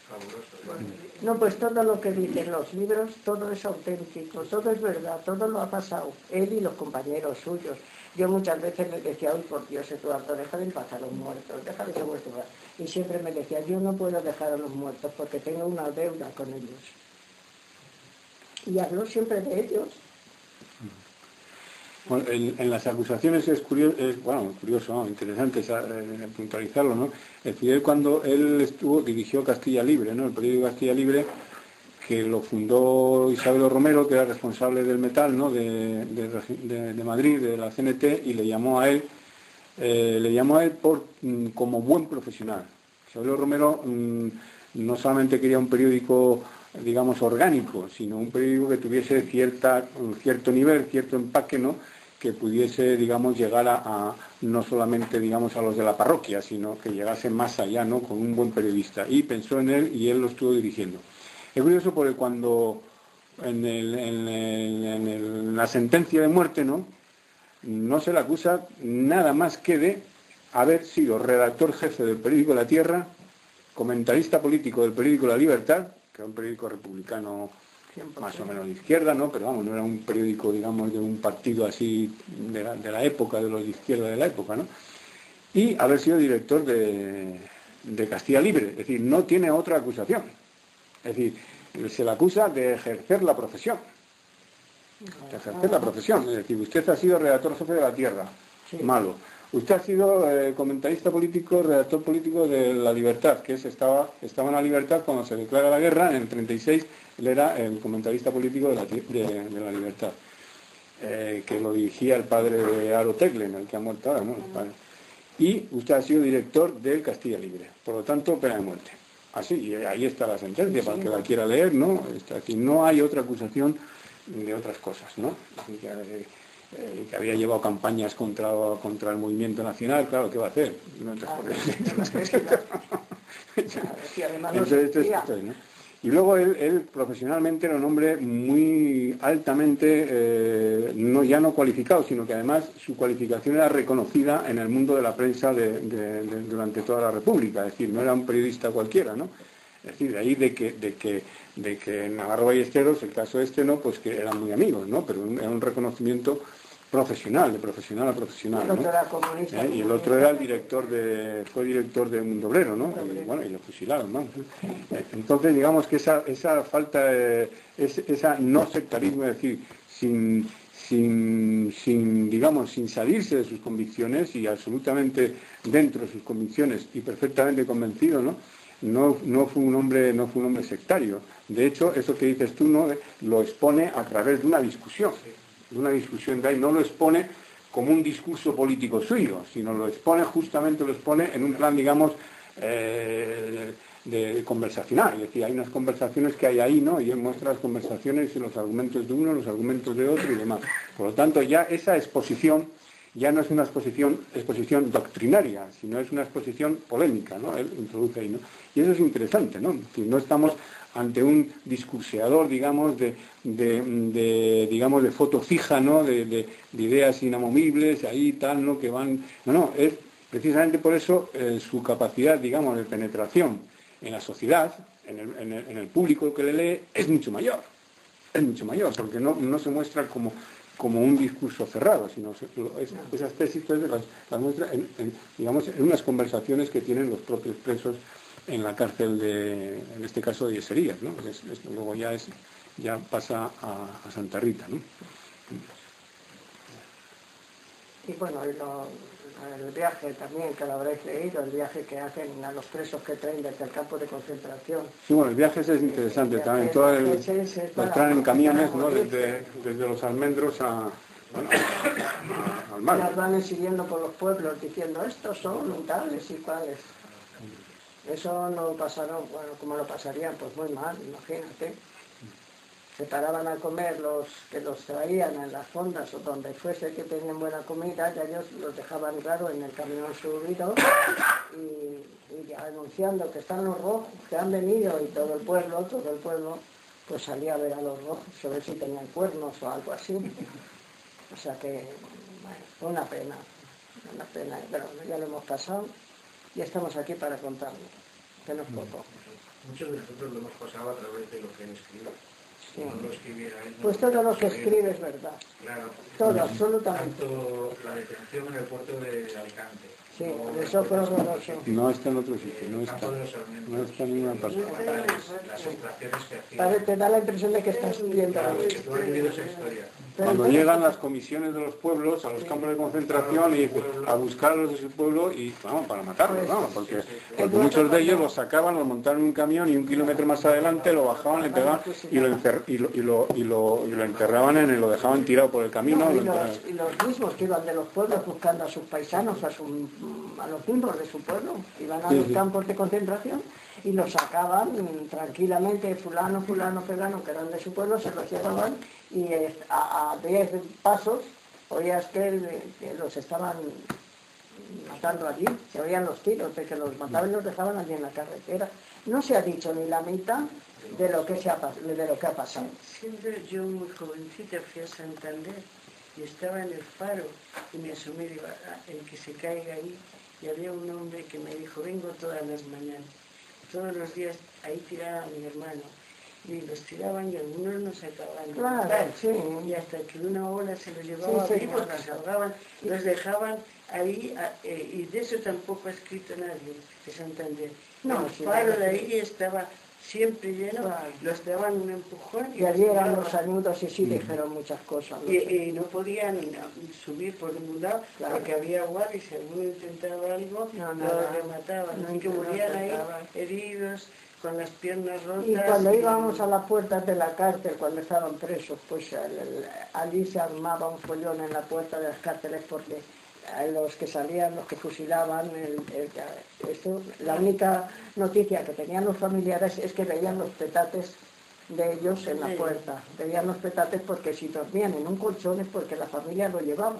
fabuloso. No, pues todo lo que dicen los libros, todo es auténtico, todo es verdad, todo lo ha pasado, él y los compañeros suyos. Yo muchas veces le decía, ay, por Dios, Eduardo, deja de empezar a los muertos, deja de ser muertos. Y siempre me decía, yo no puedo dejar a los muertos porque tengo una deuda con ellos. Y hablo siempre de ellos. Bueno, en las acusaciones es curioso, ¿no? Interesante puntualizarlo, ¿no? El Fidel, cuando él dirigió Castilla Libre, ¿no? El periódico Castilla Libre, que lo fundó Isabel Romero, que era responsable del metal, ¿no? de Madrid, de la CNT, y le llamó a él como buen profesional. Isabel Romero no solamente quería un periódico, digamos, orgánico, sino un periódico que tuviese cierto nivel, cierto empaque, ¿no? Que pudiese, digamos, llegar a no solamente, digamos, a los de la parroquia, sino que llegase más allá, ¿no? Con un buen periodista. Y pensó en él y él lo estuvo dirigiendo. Es curioso porque cuando en la sentencia de muerte, no se le acusa nada más que de haber sido redactor jefe del periódico La Tierra, comentarista político del periódico La Libertad, que era un periódico republicano más o menos de izquierda, ¿no? Pero vamos, no era un periódico, digamos, de un partido así de la época, de los de izquierda de la época, ¿no? Y haber sido director de Castilla Libre, es decir, no tiene otra acusación. Es decir, se le acusa de ejercer la profesión. De ejercer la profesión. Es decir, usted ha sido redactor jefe de La Tierra. Sí. Malo. Usted ha sido comentarista político, redactor político de La Libertad, que estaba en La Libertad cuando se declara la guerra, en el 36, él era el comentarista político de La Libertad, que lo dirigía el padre de Aro Teglen, el que ha muerto ahora, ¿no? El padre. Y usted ha sido director del Castilla Libre, por lo tanto, pena de muerte. Así, y ahí está la sentencia, para el que la quiera leer, ¿no? Es decir, no hay otra acusación de otras cosas, ¿no? Que había llevado campañas contra el movimiento nacional, claro, ¿qué va a hacer? Y luego él profesionalmente era un hombre muy altamente, ya no cualificado, sino que además su cualificación era reconocida en el mundo de la prensa durante toda la República, es decir, no era un periodista cualquiera, ¿no? Es decir, de ahí de que Navarro Ballesteros, el caso ¿no? Pues que eran muy amigos, ¿no? Pero era un reconocimiento profesional, de profesional a profesional, ¿no? El otro era comunista. Y el otro era fue director de Mundo Obrero, ¿no? Y lo fusilaron, ¿no? Entonces, digamos que esa falta, esa no sectarismo, es decir, sin salirse de sus convicciones y absolutamente dentro de sus convicciones y perfectamente convencido, ¿no? No fue un hombre sectario. De hecho, eso que dices tú, ¿no? Lo expone a través de una discusión de ahí, no lo expone como un discurso político suyo, sino lo expone en un plan, digamos, de conversacional. Es decir, hay unas conversaciones que hay ahí, ¿no? Y él muestra las conversaciones y los argumentos de uno, los argumentos de otro y demás. Por lo tanto, ya esa exposición ya no es una exposición doctrinaria, sino es una exposición polémica, ¿no? Él introduce ahí, ¿no? Y eso es interesante, ¿no? Si no estamos ante un discurseador, digamos, de foto fija, ¿no? De ideas inamovibles, ahí tal, ¿no? Que van... No, es precisamente por eso su capacidad, digamos, de penetración en la sociedad, en el público que le lee, es mucho mayor, porque no se muestra como un discurso cerrado, sino esas tesis las muestra digamos, en unas conversaciones que tienen los propios presos en la cárcel en este caso de Yeserías, ¿no? Luego ya pasa a Santa Rita, ¿no? Y bueno, el viaje también, que lo habréis leído, el viaje que hacen a los presos que traen desde el campo de concentración. Sí, bueno, el viaje ese es interesante también, lo traen en camiones, ¿no? Desde los Almendros al mar. Las van siguiendo por los pueblos diciendo, estos son tales y cuales. Eso no pasaron, bueno, ¿cómo lo pasarían? Pues muy mal, imagínate. Se paraban a comer los que los traían en las fondas o donde fuese que tenían buena comida, y ellos los dejaban, claro, en el camión subido y anunciando que están los rojos, que han venido, y todo el pueblo, pues salía a ver a los rojos, a ver si tenían cuernos o algo así. O sea que, bueno, fue una pena, pero ya lo hemos pasado y estamos aquí para contarlo, que no es poco. muchos de nosotros lo hemos pasado a través de lo que él escribe. Sí. No lo escribiera él, no Pues lo todo lo que escribe. escribe es verdad. Claro. Todo, absolutamente. Tanto la detención en el puerto de Alicante. Sí, como eso fue horroroso. No está en otro sitio, no el está. campo de los Sarmientos, No está en ninguna parte. las extracciones que Padre, hacían. te da la impresión de que estás viendo. Claro, que tú has vivido esa historia. Cuando llegan las comisiones de los pueblos a los campos de concentración y a buscar a los de su pueblo y vamos, para matarlos, vamos, porque muchos de ellos los sacaban, los montaban en un camión y 1 kilómetro más adelante lo bajaban, le pegaban y lo enterraban lo dejaban tirado por el camino. No, lo y enterraban. los mismos que iban de los pueblos buscando a sus paisanos, a los miembros de su pueblo, iban a Sí, los sí. campos de concentración y los sacaban tranquilamente, fulano, pegano, que eran de su pueblo, se los llevaban y a 10 pasos oías que los estaban matando allí, se oían los tiros, de que los mataban y los dejaban allí en la carretera. No se ha dicho ni la mitad de lo que ha pasado. Siempre yo muy jovencita fui a Santander y estaba en el faro y me asomé, digo, el que se caiga ahí, y había un hombre que me dijo, vengo todas las mañanas. Todos los días ahí tiraban a mi hermano y los tiraban y algunos nos acababan de Claro, matar. sí. Y hasta que una ola se los llevaba Sí, vivos, señora. los ahogaban, los dejaban ahí, y de eso tampoco ha escrito nadie de Santander. No, El sí, faro no. de ahí estaba siempre lleno, Claro. los daban un empujón Y allí eran los los añudos y sí dijeron muchas cosas. ¿no? y no podían subir por ningún lado, Claro. porque había agua y si alguno intentaba algo, No, lo nada. remataban. No, Así que no morían ahí trataban. heridos, con las piernas rotas. Y cuando íbamos a las puertas de la cárcel, cuando estaban presos, pues allí se armaba un follón en la puerta de las cárceles porque los que salían, los que fusilaban, la única noticia que tenían los familiares es que veían los petates de ellos en la puerta. Veían los petates porque si dormían en un colchón es porque la familia lo llevaba.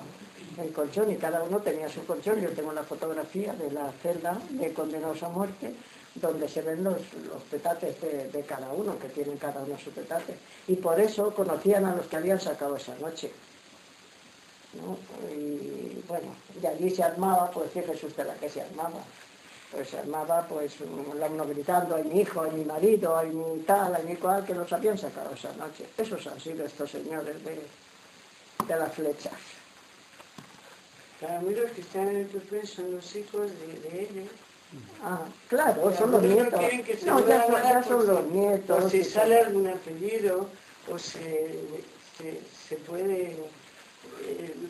El colchón y cada uno tenía su colchón. Yo tengo la fotografía de la celda de condenados a muerte donde se ven los petates de cada uno, que tienen cada uno su petate. Y por eso conocían a los que habían sacado esa noche, ¿no? Y bueno, y allí se armaba, pues fíjese usted la que se armaba. Pues se armaba, pues uno gritando, ay mi hijo, ay mi marido, ay mi tal, ay mi cual, que los habían sacado esa noche. Esos han sido estos señores de las flechas. Para mí los que están en el PP son los hijos de él. Ah, claro, son los Algunos nietos. quieren que se No, ya muera son por los si- nietos. por si y sale algún apellido o se puede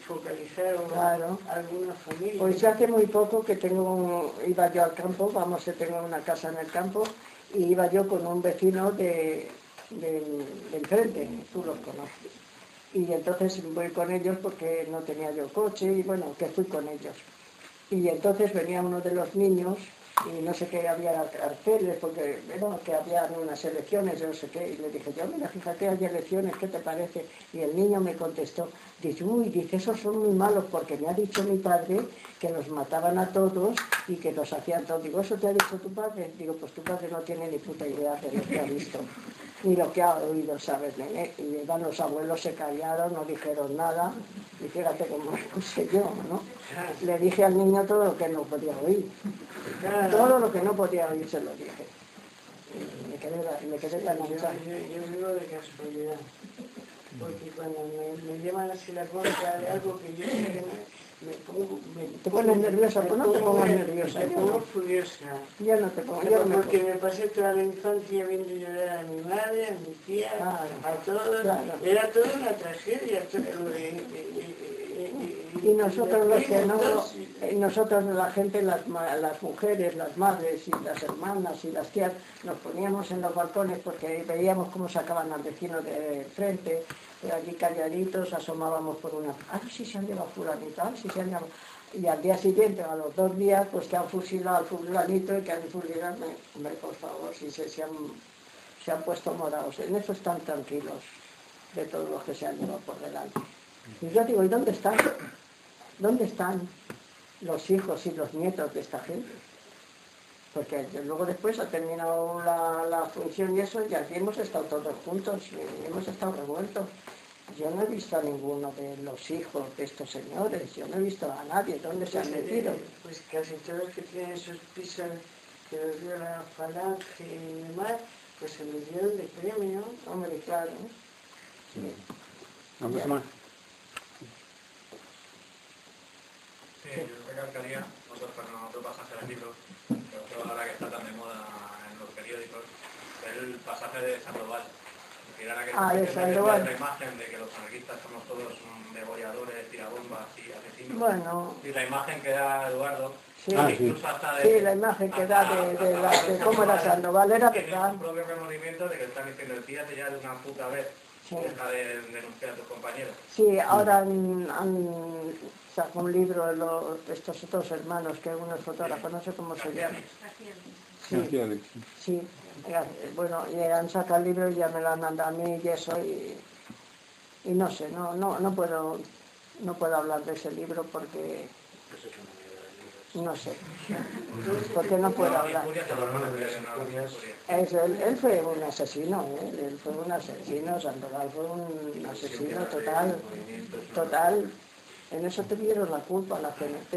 focalizar Claro. alguna familia. Pues ya hace muy poco que iba yo al campo, vamos, que tengo una casa en el campo, y iba yo con un vecino de enfrente, tú los conoces. Y entonces voy con ellos porque no tenía yo coche y bueno, que fui con ellos. Y entonces venía uno de los niños y no sé qué, había carteles, porque bueno, que había unas elecciones, yo no sé qué, y le dije yo, mira, fíjate, hay elecciones, ¿qué te parece? Y el niño me contestó, dice, uy, dice, esos son muy malos, porque me ha dicho mi padre que los mataban a todos y que los hacían todos. Digo, ¿eso te ha dicho tu padre? Digo, pues tu padre no tiene ni puta idea de lo que ha visto, ni lo que ha oído, ¿sabes, nene? Y van los abuelos, se callaron, no dijeron nada, y fíjate cómo me puse yo, ¿no? Le dije al niño todo lo que no podía oír. Todo lo que no podía oír se lo dije. Y me quedé tan ancha. Yo vivo de casualidad, porque cuando me llaman así la contra de algo que yo sé que me pongo... ¿Te pones nerviosa? Pues no te pongas nerviosa. Me pongo furiosa. Ya no te pongo, yo no me Porque pongo. me pasé toda la infancia viendo llorar a mi madre, a mi tía, Claro, a todos. claro. Era toda una tragedia. Y nosotros los que no, todos, nosotros la gente, las mujeres, las madres y las hermanas y las tías, nos poníamos en los balcones porque veíamos cómo sacaban al vecino de frente, allí calladitos, asomábamos por una... ¡Ay, si se han llevado fulanito! ¡Ay, si se han llevado! Y al día siguiente, a los 2 días, pues que han fusilado al fulanito y que han fusilado... Hombre, por favor, si se han puesto morados. En eso están tranquilos de todos los que se han llevado por delante. Y yo digo, ¿y dónde están? ¿Dónde están los hijos y los nietos de esta gente? Porque luego después ha terminado la función y eso, y aquí hemos estado todos juntos, y hemos estado revueltos. Yo no he visto a ninguno de los hijos de estos señores, yo no he visto a nadie. ¿Dónde se han metido? Pues casi todos que tienen esos pisos que nos dio la Falange y demás, pues se me dieron de premio. Hombre, claro. ¿Algo más? Sí, yo recalcaría otro pasaje del libro, que ahora que está tan de moda en los periódicos, es el pasaje de Sandoval. De Sandoval. La imagen de que los anarquistas somos todos degolladores, tirabombas y asesinos. Bueno. Y la imagen que da Eduardo, Sí, incluso hasta de... sí, la imagen que da de cómo era Sandoval, era tiene verdad. un propio remordimiento de que están diciendo el tírate ya de una puta vez. Sí. Deja de denunciar a tus compañeros. Sí, ahora han sacado un libro estos otros hermanos, que uno es fotógrafo, no sé cómo se llama. Sí, bueno, y han sacado el libro y ya me lo han mandado a mí y eso, y no sé, no puedo hablar de ese libro porque no sé, porque no puedo hablar. Él fue un asesino, él fue un asesino, Sandoval fue un asesino total. En eso tuvieron la culpa la CNT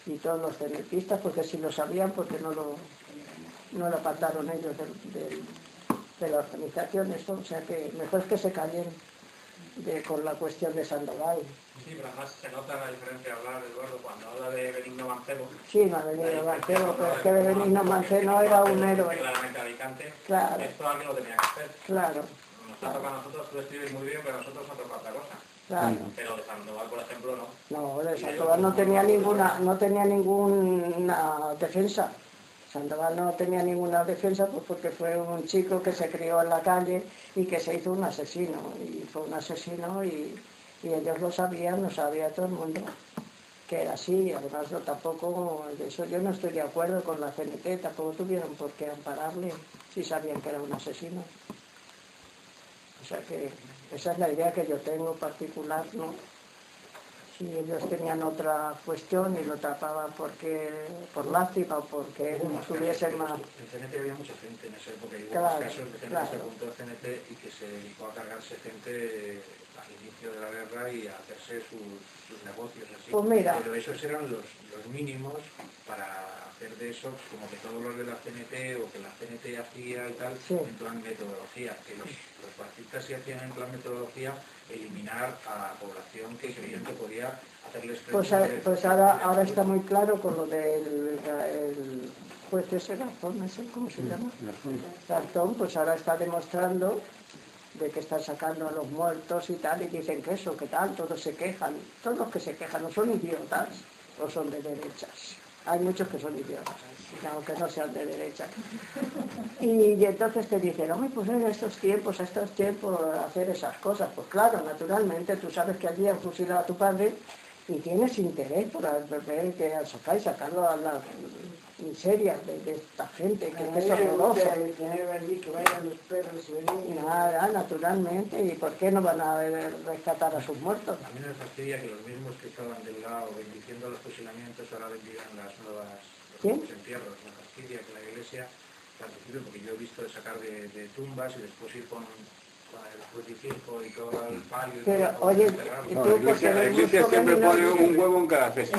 y todos los CNTistas, porque si lo sabían, porque no lo apartaron ellos de la organización, eso, o sea que mejor que se callen con la cuestión de Sandoval. Sí, pero además se nota la diferencia de hablar, Eduardo, cuando habla de Benigno Mancebo. Sí, Benigno Mancebo, pero es que Benigno Mancebo era un héroe. Claramente Alicante, claro. Esto alguien lo tenía que hacer. Claro. Nos toca a nosotros, tú escribes muy bien, pero a nosotros nos toca otra cosa. Claro. Pero de Sandoval, por ejemplo, no. No, de Sandoval no tenía ninguna defensa. Sandoval no tenía ninguna defensa pues porque fue un chico que se crió en la calle y que se hizo un asesino. Y fue un asesino y ellos lo sabían, lo sabía todo el mundo, que era así. Además, tampoco, de eso yo no estoy de acuerdo con la CNT, tampoco tuvieron por qué ampararle si sabían que era un asesino. O sea que esa es la idea que yo tengo particular, ¿no? Si ellos tenían otra cuestión y lo tapaban por lástima o porque tuviesen más... En CNT había mucha gente en esa época, y hubo Claro, casos de gente que se apuntó a CNT y que se dedicó a cargarse gente al inicio de la guerra y a hacerse sus negocios así. Pues mira. Pero esos eran los mínimos para hacer de eso como que todos los de la CNT o que la CNT hacía y tal, sí. En plan metodología, que los fascistas sí hacían en plan metodología eliminar a la población que creían que podía hacerles frente. Pues ahora está muy claro con lo del juez ese Garzón, ¿no sé cómo se llama? Garzón, pues ahora está demostrando de que están sacando a los muertos y tal, y dicen que eso, que tal, todos se quejan. Todos los que se quejan o son idiotas o son de derechas. Hay muchos que son idiotas, aunque no sean de derecha. Y entonces te dicen, hombre, pues en estos tiempos, hacer esas cosas. Pues claro, naturalmente, tú sabes que allí han fusilado a tu padre y tienes interés por ver que sacarlo a la miseria de esta gente, que es horroroso. Que vayan los perros y venir. Nada, naturalmente, ¿y por qué no van a rescatar a sus muertos? A mí me fastidia que los mismos que estaban del lado bendiciendo los fusilamientos ahora bendigan los nuevos entierros. Me fastidia que la Iglesia participe, porque yo he visto de sacar de tumbas y después ir con el crucifijo y todo el palio. Pero, oye, la Iglesia siempre pone un huevo en cada cesta.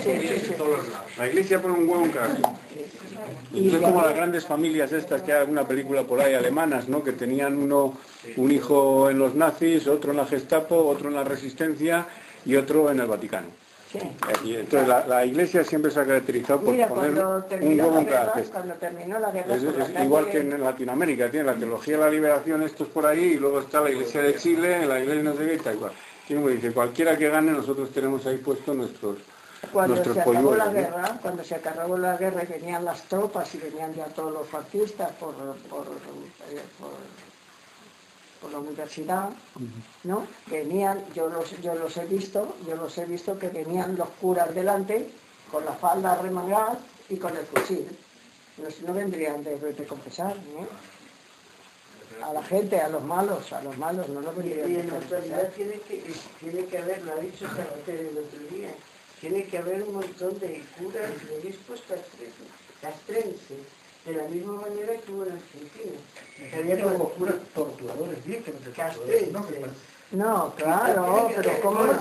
Sí. La Iglesia pone un huevo en cada cesta. Es como las grandes familias estas que hay alguna película por ahí alemanas, ¿no? Que tenían un hijo en los nazis, otro en la Gestapo, otro en la Resistencia y otro en el Vaticano. Sí. Y entonces la Iglesia siempre se ha caracterizado por poner un huevo en cada cesta. Cuando terminó la guerra, Es igual que en Latinoamérica, tiene la teología de la liberación, estos por ahí, y luego está la Iglesia de Chile, la Iglesia no sé qué, y tal cual. Y como dice, cualquiera que gane, nosotros tenemos ahí puestos nuestros polluelos, ¿no? Cuando se acabó la guerra y venían las tropas y venían ya todos los fascistas por la universidad, ¿no? Venían, yo los he visto que venían los curas delante con la falda remangada y con el fusil. No vendrían de confesar, ¿no? A la gente, a los malos, no lo vendrían Y de en la confesar. actualidad tiene que haber, lo ha dicho Sabater el otro día, tiene que haber un montón de curas y obispos castrenses, de la misma manera que hubo en Argentina. Había como curas torturadores, bien que no te Castrenses. No, claro, pero ¿cómo no?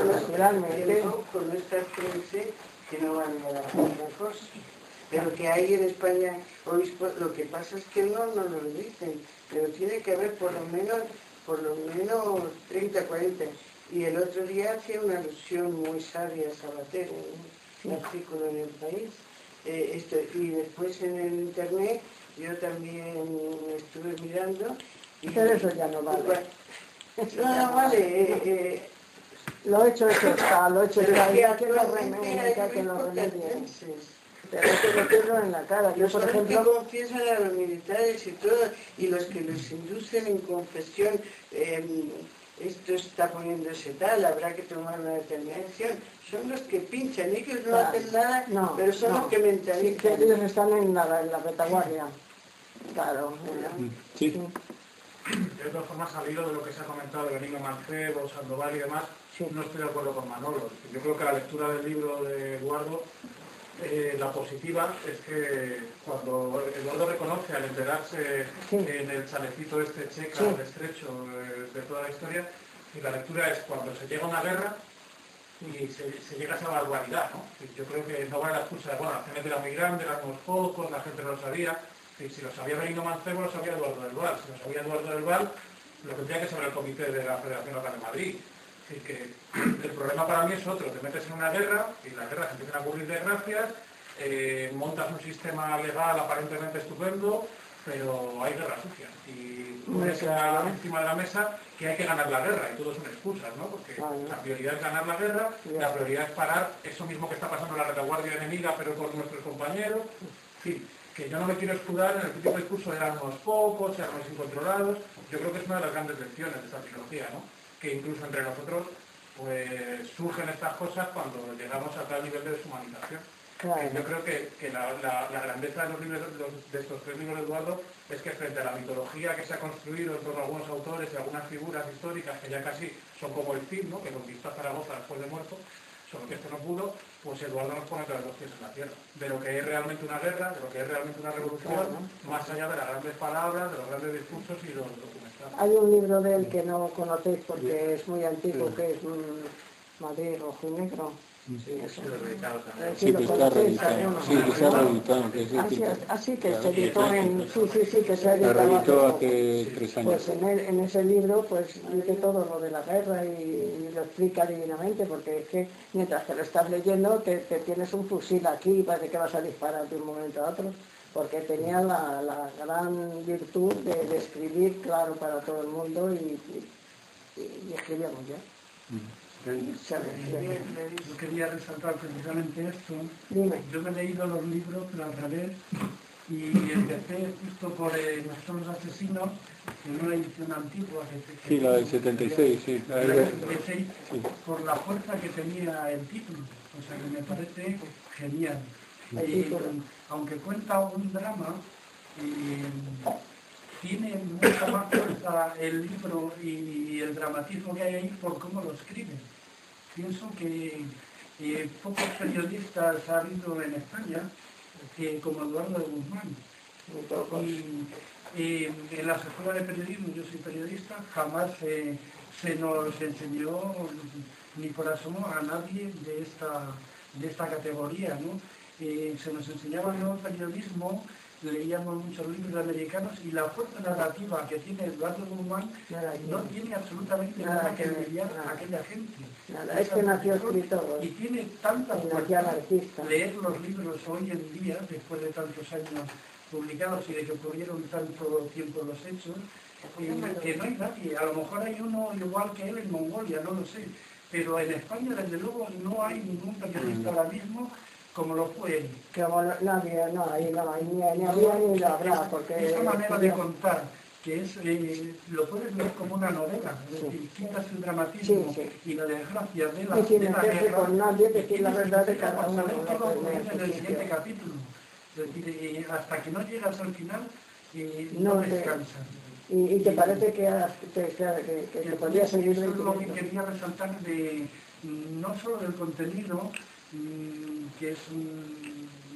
Naturalmente. Con no es castrense que no van a dar una cosa. pero que hay en España obispos, lo que pasa es que no nos lo dicen, pero tiene que haber por lo menos 30, 40. Y el otro día hacía una alusión muy sabia a Sabater, en un artículo en El País. Y después en el internet yo también estuve mirando. Pero eso ya no vale. No vale. Lo hecho está, lo hecho está. Que Ya que lo actualmente que lo hay remedien. obispos Pero hay que decirlo en la cara. Yo, los por que ejemplo, confiesan a los militares y todo, y los que los inducen en confesión, esto está poniéndose tal, habrá que tomar una determinación, son los que pinchan, ellos no hacen nada, pero son los que sí, que mentalizan. ellos están en la retaguardia. Claro. Sí. De todas formas, al hilo de lo que se ha comentado de Benigno Mancebo, Sandoval y demás, no estoy de acuerdo con Manolo. Yo creo que la lectura del libro de Eduardo, la positiva es que cuando Eduardo reconoce al enterarse en el chalecito este checa, el estrecho de toda la historia, y la lectura es cuando se llega a una guerra y se llega a esa barbaridad, ¿no? Yo creo que no vale la excusa de, bueno, la gente era muy grande, éramos pocos, la gente no lo sabía. Si lo sabía Benigno Mancebo, lo sabía Eduardo del Val. Si lo sabía Eduardo del Val, lo tendría que saber el comité de la Federación Local de Madrid. Es decir, que el problema para mí es otro. Te metes en una guerra y las guerras empiezan a ocurrir desgracias, montas un sistema legal aparentemente estupendo, pero hay guerras sucias. Y pones encima de la mesa que hay que ganar la guerra, y todo son excusas, ¿no? Porque la prioridad es ganar la guerra, la prioridad es parar eso mismo que está pasando en la retaguardia enemiga, pero con nuestros compañeros. En fin, que yo no me quiero escudar en el típico discurso de eran unos pocos, eran unos incontrolados. Yo creo que es una de las grandes lecciones de esta trilogía, ¿no? Que incluso entre nosotros pues surgen estas cosas cuando llegamos a tal nivel de deshumanización. Claro. Yo creo que la grandeza de los libros, de estos tres libros de Eduardo, es que frente a la mitología que se ha construido en torno a algunos autores y algunas figuras históricas que ya casi son como el Cid, ¿no? Que conquistó a Zaragoza después de muerto, solo que esto no pudo, pues Eduardo nos pone todos los pies en la tierra, de lo que es realmente una guerra, de lo que es realmente una revolución, más allá de las grandes palabras, de los grandes discursos y los documentales. Hay un libro de él que no conocéis porque es muy antiguo, que es Madrid Rojo y Negro. Sí, eso. Sí, que está reeditado. Sí, que se ha reeditado. Así que se editó en... Sí, que se ha Se editado. reeditó hace 3 años. Pues en ese libro pues dice todo lo de la guerra y lo explica divinamente, porque es que mientras que lo estás leyendo te tienes un fusil aquí y parece que vas a disparar de un momento a otro, porque tenía la gran virtud de escribir claro para todo el mundo y escribía muy bien. Yo quería resaltar precisamente esto. Dime. Yo me he leído los libros, pero al revés, y empecé justo por Nosotros los Asesinos, en una edición antigua. Sí, la del 76, sí. La del 76, por la fuerza que tenía el título. O sea, que me parece genial. Aunque cuenta un drama, tiene mucha más fuerza el libro y el dramatismo que hay ahí por cómo lo escriben. Pienso que pocos periodistas ha habido en España como Eduardo de Guzmán. Y en las escuelas de periodismo, yo soy periodista, jamás se nos enseñó ni por asomo a nadie de esta categoría, ¿no? Se nos enseñaba el nuevo periodismo, leíamos muchos libros americanos y la fuerza narrativa que tiene Eduardo Guzmán no tiene absolutamente nada que envidiar a aquella gente. Nada, es que nació escritor. Y tiene tanta fuerza leer los libros hoy en día, después de tantos años publicados y de que ocurrieron tanto tiempo los hechos, que no hay nadie. A lo mejor hay uno igual que él en Mongolia, no lo sé. Pero en España, desde luego, no hay ningún periodista ahora mismo como lo fue él. Nadie, ni había ni lo habrá, porque... Esa manera de contar, que es, lo puedes ver como una novela, es decir, quitas el dramatismo y la desgracia de la guerra, con nadie, decir la verdad de cada uno. En el siguiente capítulo. Es decir, hasta que no llegas al final, no descansas. Y te parece que podría seguir... Eso es lo que quería resaltar no solo del contenido, que es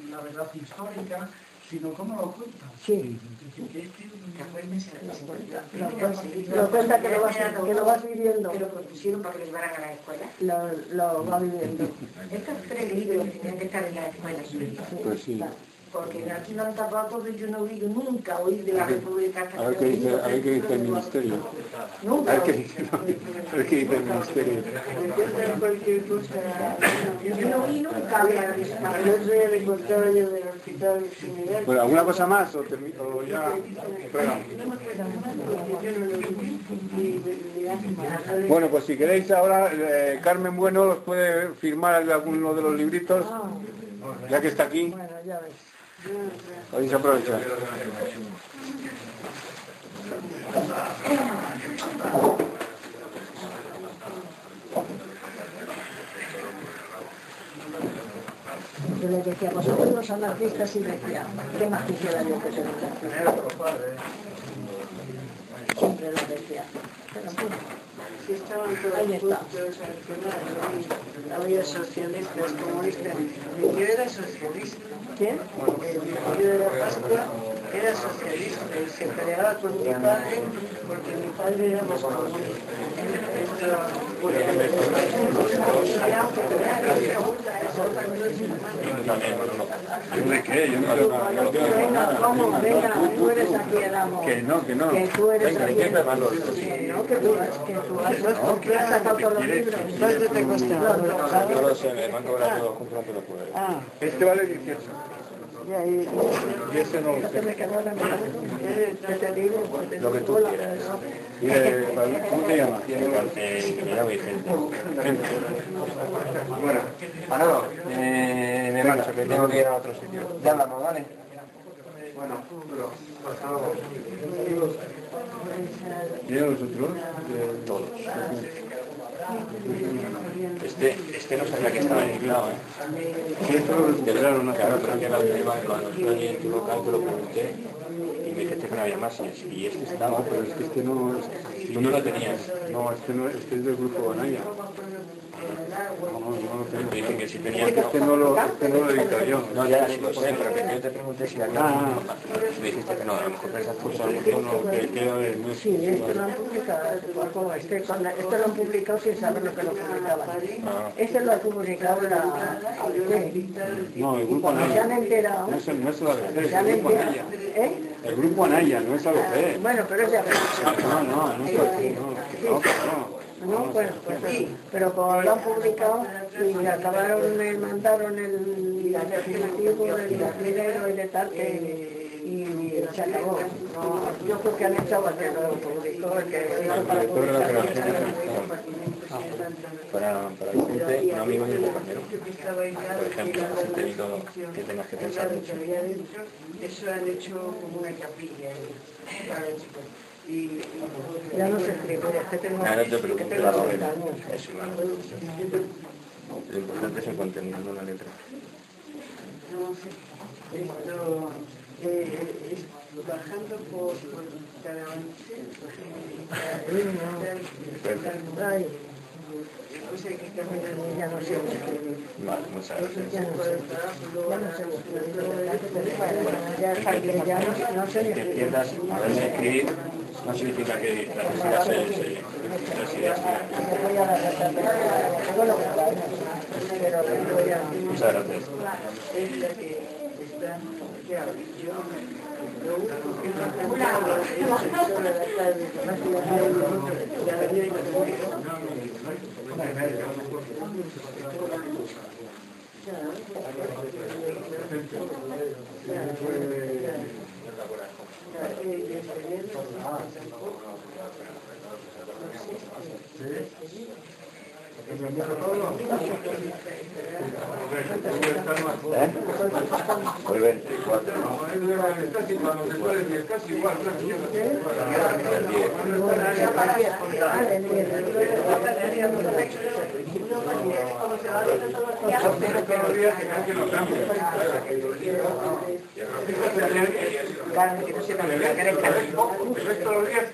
una verdad histórica, sino cómo lo cuenta. Sí. Lo cuenta que lo vas viviendo. Que lo propusieron para que lo llevaran a la escuela. Lo va viviendo. Estos 3 libros tenían que estar en la escuela. Pues sí. Porque aquí no han tapado todo y yo no he nunca oír de la República A ver qué dice el Ministerio. Nunca. A ver qué dice el Ministerio. Yo no oí nunca hablar de esta. El otro día le contaba yo del hospital similar. Bueno, ¿alguna cosa más o ya entregamos? Bueno, pues si queréis ahora, Carmen Bueno los puede firmar alguno de los libritos, ya que está aquí. Bueno, ya ves. Podéis aprovechar. Yo les decía, vosotros los anarquistas, y decía, ¿qué más quisiera yo que tener? Siempre lo decía. Pero bueno, Si estaban todos ahí está. juntos al final, había socialistas, comunistas. Yo era socialista. ¿Quién? El tío de la Pascua era socialista y se peleaba con mi padre porque mi padre era más comunista. ¿De qué? Yo no sé nada. Venga, ¿cómo? Venga, tú eres aquí el amo. Que no. Que tú eres Venga, aquí ¿qué el me amo. No, que tú has sacado todos los libros. ¿Cuánto te costaba? No lo sé, me van a cobrar todo junto, no te lo puedo. Ah, Este vale 18. ya, y ese no lo se me sé. quedó la mano. ¿Qué te digo? Pues Lo que tú quieras. ¿Cómo te llamas? Me llamo Vicente. Bueno, Manolo, me marcho, que tengo que ir a otro sitio. Ya hablamos, ¿vale? bueno, ¿y los otros? Todos. Este no sabía que estaba editado, ¿eh? Sí, esto lo recuperaron hace Claro, rato. pero que la última vez cuando estoy en tu local te lo pregunté y me dijiste que no había más y este estaba, No, pero es que este no es... tú no lo tenías. No, este es del grupo Banaya. No lo tengo. Me dicen que si tenías Este no lo he editado yo. no, ya sí lo sé, pero que yo te pregunté si había me dijiste que no, a lo mejor esas Pues cosas a lo mejor no, que queda de... No es... Sí, esto lo han publicado, esto lo han publicado sin saber lo que lo publicaban. Este lo ha publicado la ABC. No, el Y grupo cuando se han Anaya. enterado, No es el ABC, es se han el grupo enterado, Anaya. ¿eh? El grupo Anaya, no es ABC. Bueno, pero es de ABC. No es ABC, no. No, bueno, pues sí, pero como lo han publicado y acabaron, mandaron el definitivo, el dinero y de tal, y se acabó. No, yo creo que han echado al que lo publicó, el que hizo para publicar. para Vicente, un amigo y un compañero. Por ejemplo, Vicente y todo, que tengas que pensar mucho. Eso han hecho como una capilla ahí. Y Ya no se escribe, es que tengo, Nada, no te que preocupes, tengo claro, 60 años. es igual. Lo importante es el contenido, no la letra. no sé, bajando por Carabanchel, Ay, o sea que caminan ya no sé escribir. Vale, muchas gracias. Ya no sé escribir. Ya no sé ni Que escribir. pierdas a veces escribir no significa que la necesidad se Voy a la tengo lo que vale, pero voy a... Muchas gracias. es la que está, ya, yo lo único que no he cantado es el sol de la tarde, cada día hay Hoy 24, ¿no?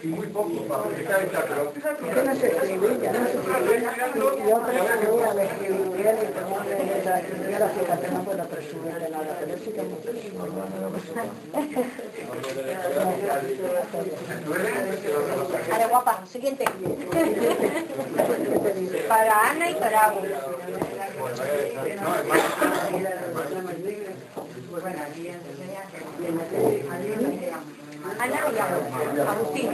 Y muy poco para publicar y tal, pero... Yo no sé escribir, ya no sé escribir. Yo presumía de escribir bien y ponerle letra, escribir la fíjate, no puedo presumir de nada, pero sí que me presumo. Vale, guapa, siguiente. Para Ana y para Agus. pues aquí Ana y Agustín.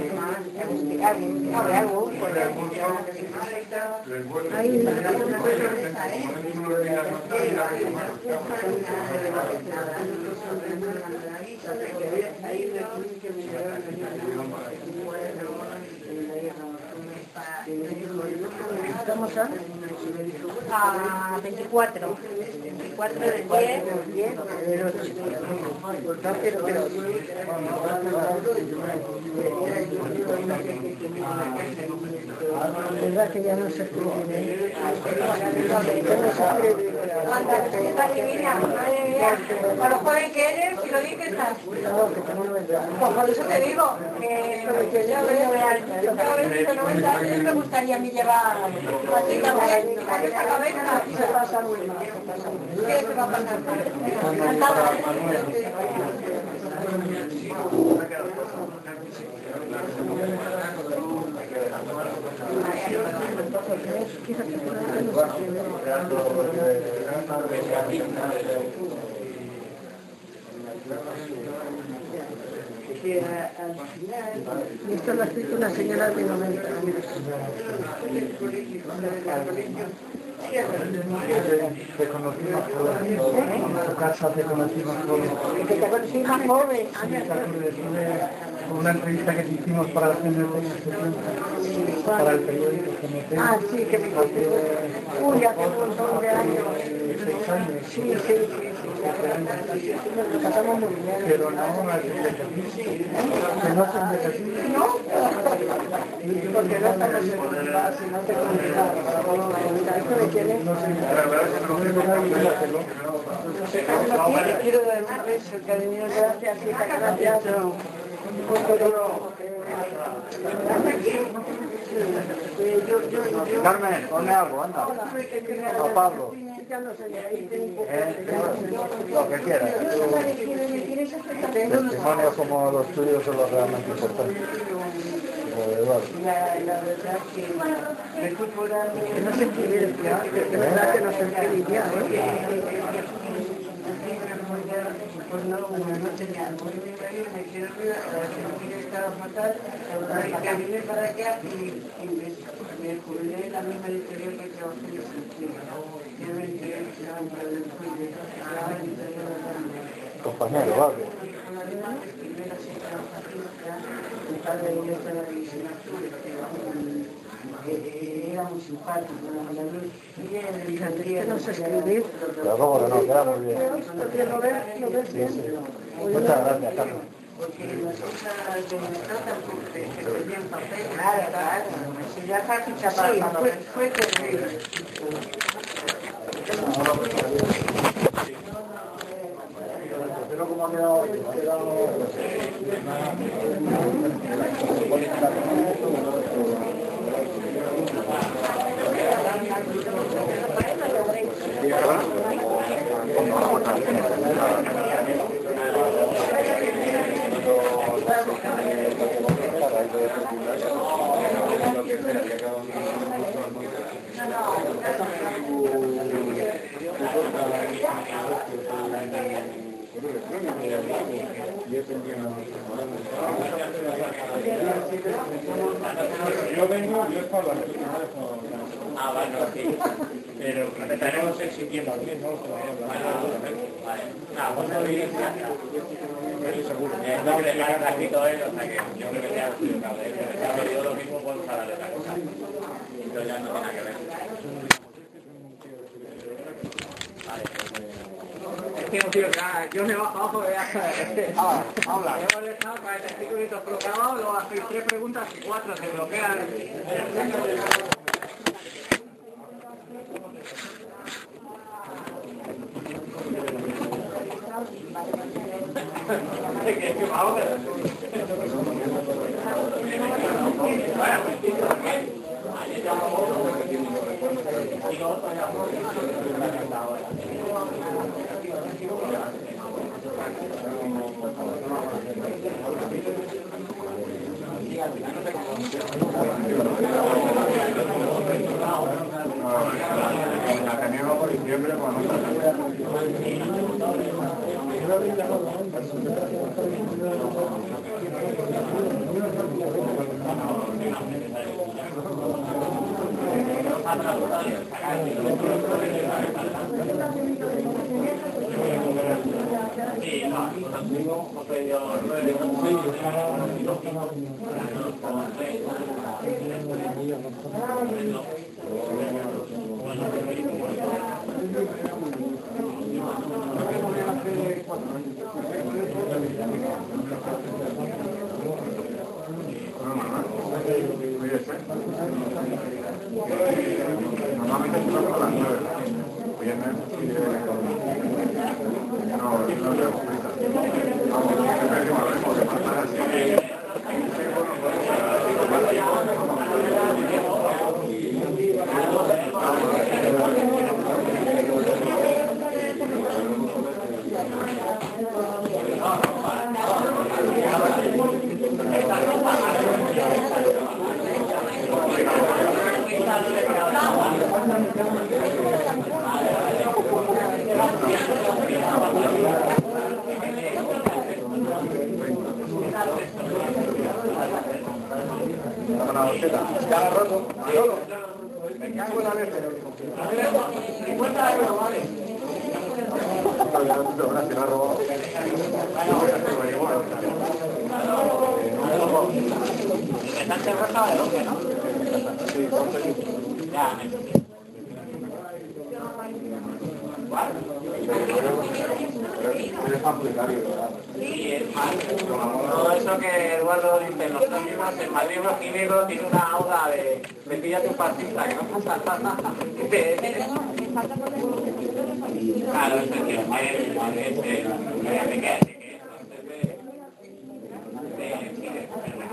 Estamos a 24. 24 del 10. La verdad que ya no se escribe. Con lo joven que eres, si lo dices, estás. Pues por eso te digo que yo tengo 90 años, me gustaría a mí llevar así también, con esta cabeza. Se pasa muy mal. ¿Qué se va a pasar? Que al final, y esto lo ha escrito una señora de 90 años. Te conocimos todos. En tu casa te conocimos todos. Que te conocí más joven. Una entrevista que hicimos para la CNT, para el periódico CNT. Ah, sí, que me conté. Uy, hace un montón de años. 6 años. Sí. Nos pasamos muy bien. Pero no que no se necesita. ¿No? Porque no estamos en el si no te comunicas. ¿Esto de quién es? No sé. Quiero dar un beso, cariño, gracias, hija, gracias. Carmen, ponme algo, anda. O Pablo. Lo que quieras. Testimonios como los tuyos son los realmente importantes. La verdad que no se escribe ya, de verdad que no se escribe ya, pues no, no tenía muy bien, me quiero cuidar, que estaba fatal, que vine para acá y me jubilé en la misma editorial que trabajé en el sentido. Yo me enteré que estaba en el trabajaba en el compañero, vale. primera sí trabajadista, mi padre director de la división azul, era muy simpático, la luz, y era de Alejandría, no se escribe. Pero cómo que no, queda muy bien. ¿Lo ves bien? Muchas gracias, Carlos. porque las cosas de tratan que tenían papel. Claro. Si ya casi chapada, fue terrible. Pero como ha quedado, yo vengo, yo es para la bueno, sí. Pero estaremos exigiendo bien, ¿no? Seguro. No que le ha escrito él, o sea que yo creo que te ha explicado. Pero yo lo mismo puedo usar de otra cosa. Entonces ya no tiene nada que ver. Yo me bajo abajo de habla. hemos dejado 45 minutos programados, luego hacéis 3 preguntas y 4 se bloquean. La teníamos por diciembre, Todo eso que Eduardo dice, los términos, en Madrid Rojinegro tiene una auda de pilla tu partista, que no pasa nada. Claro, es el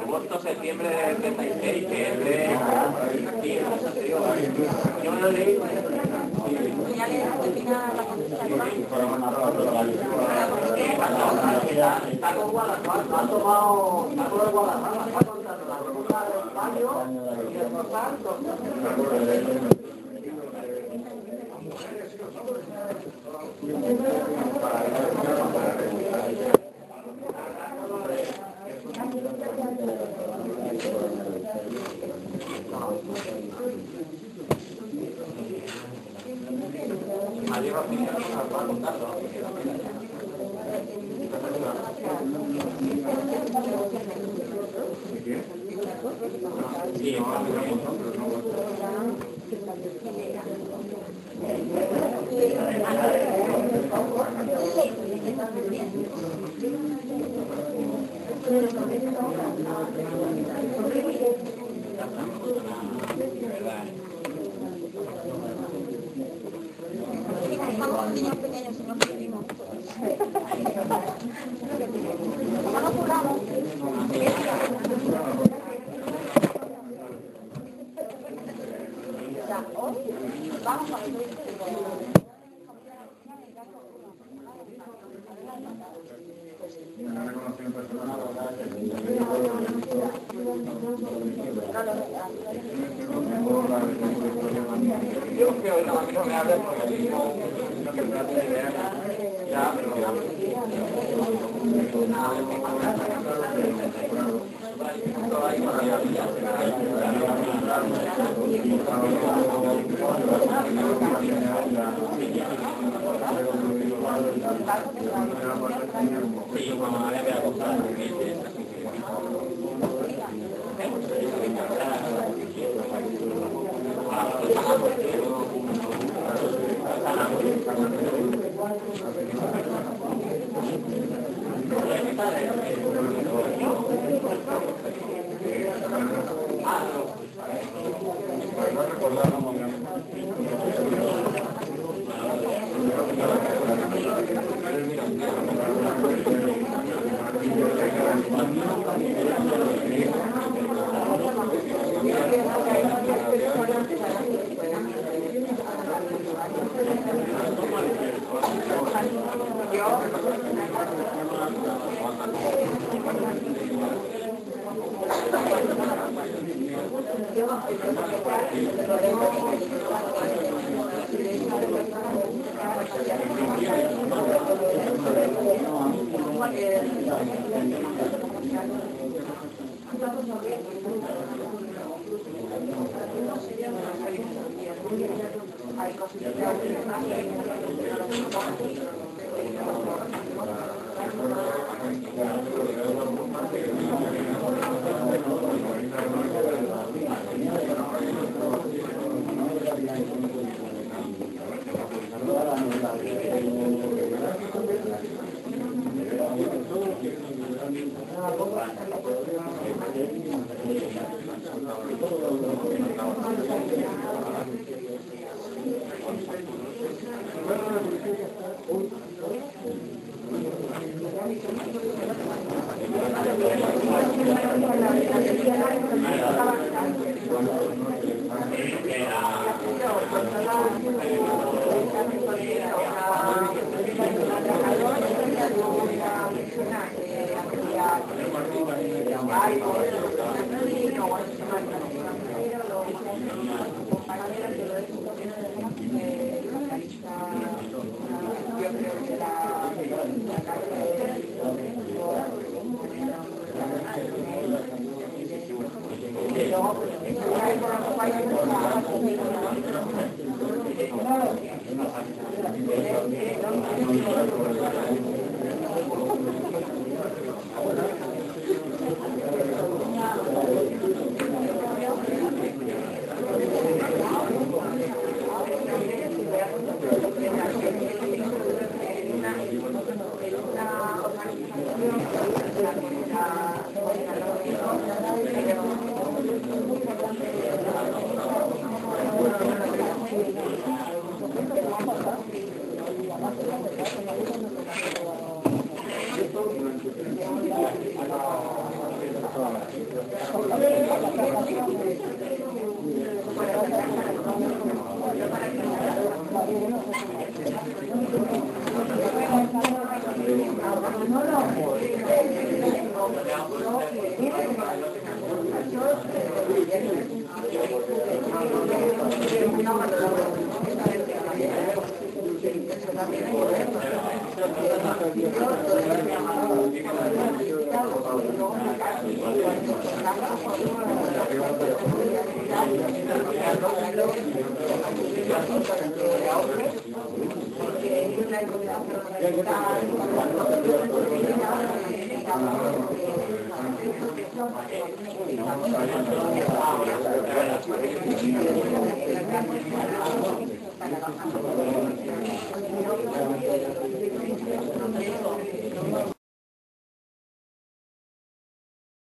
agosto, septiembre del 36, que es de... Yo me lo leí.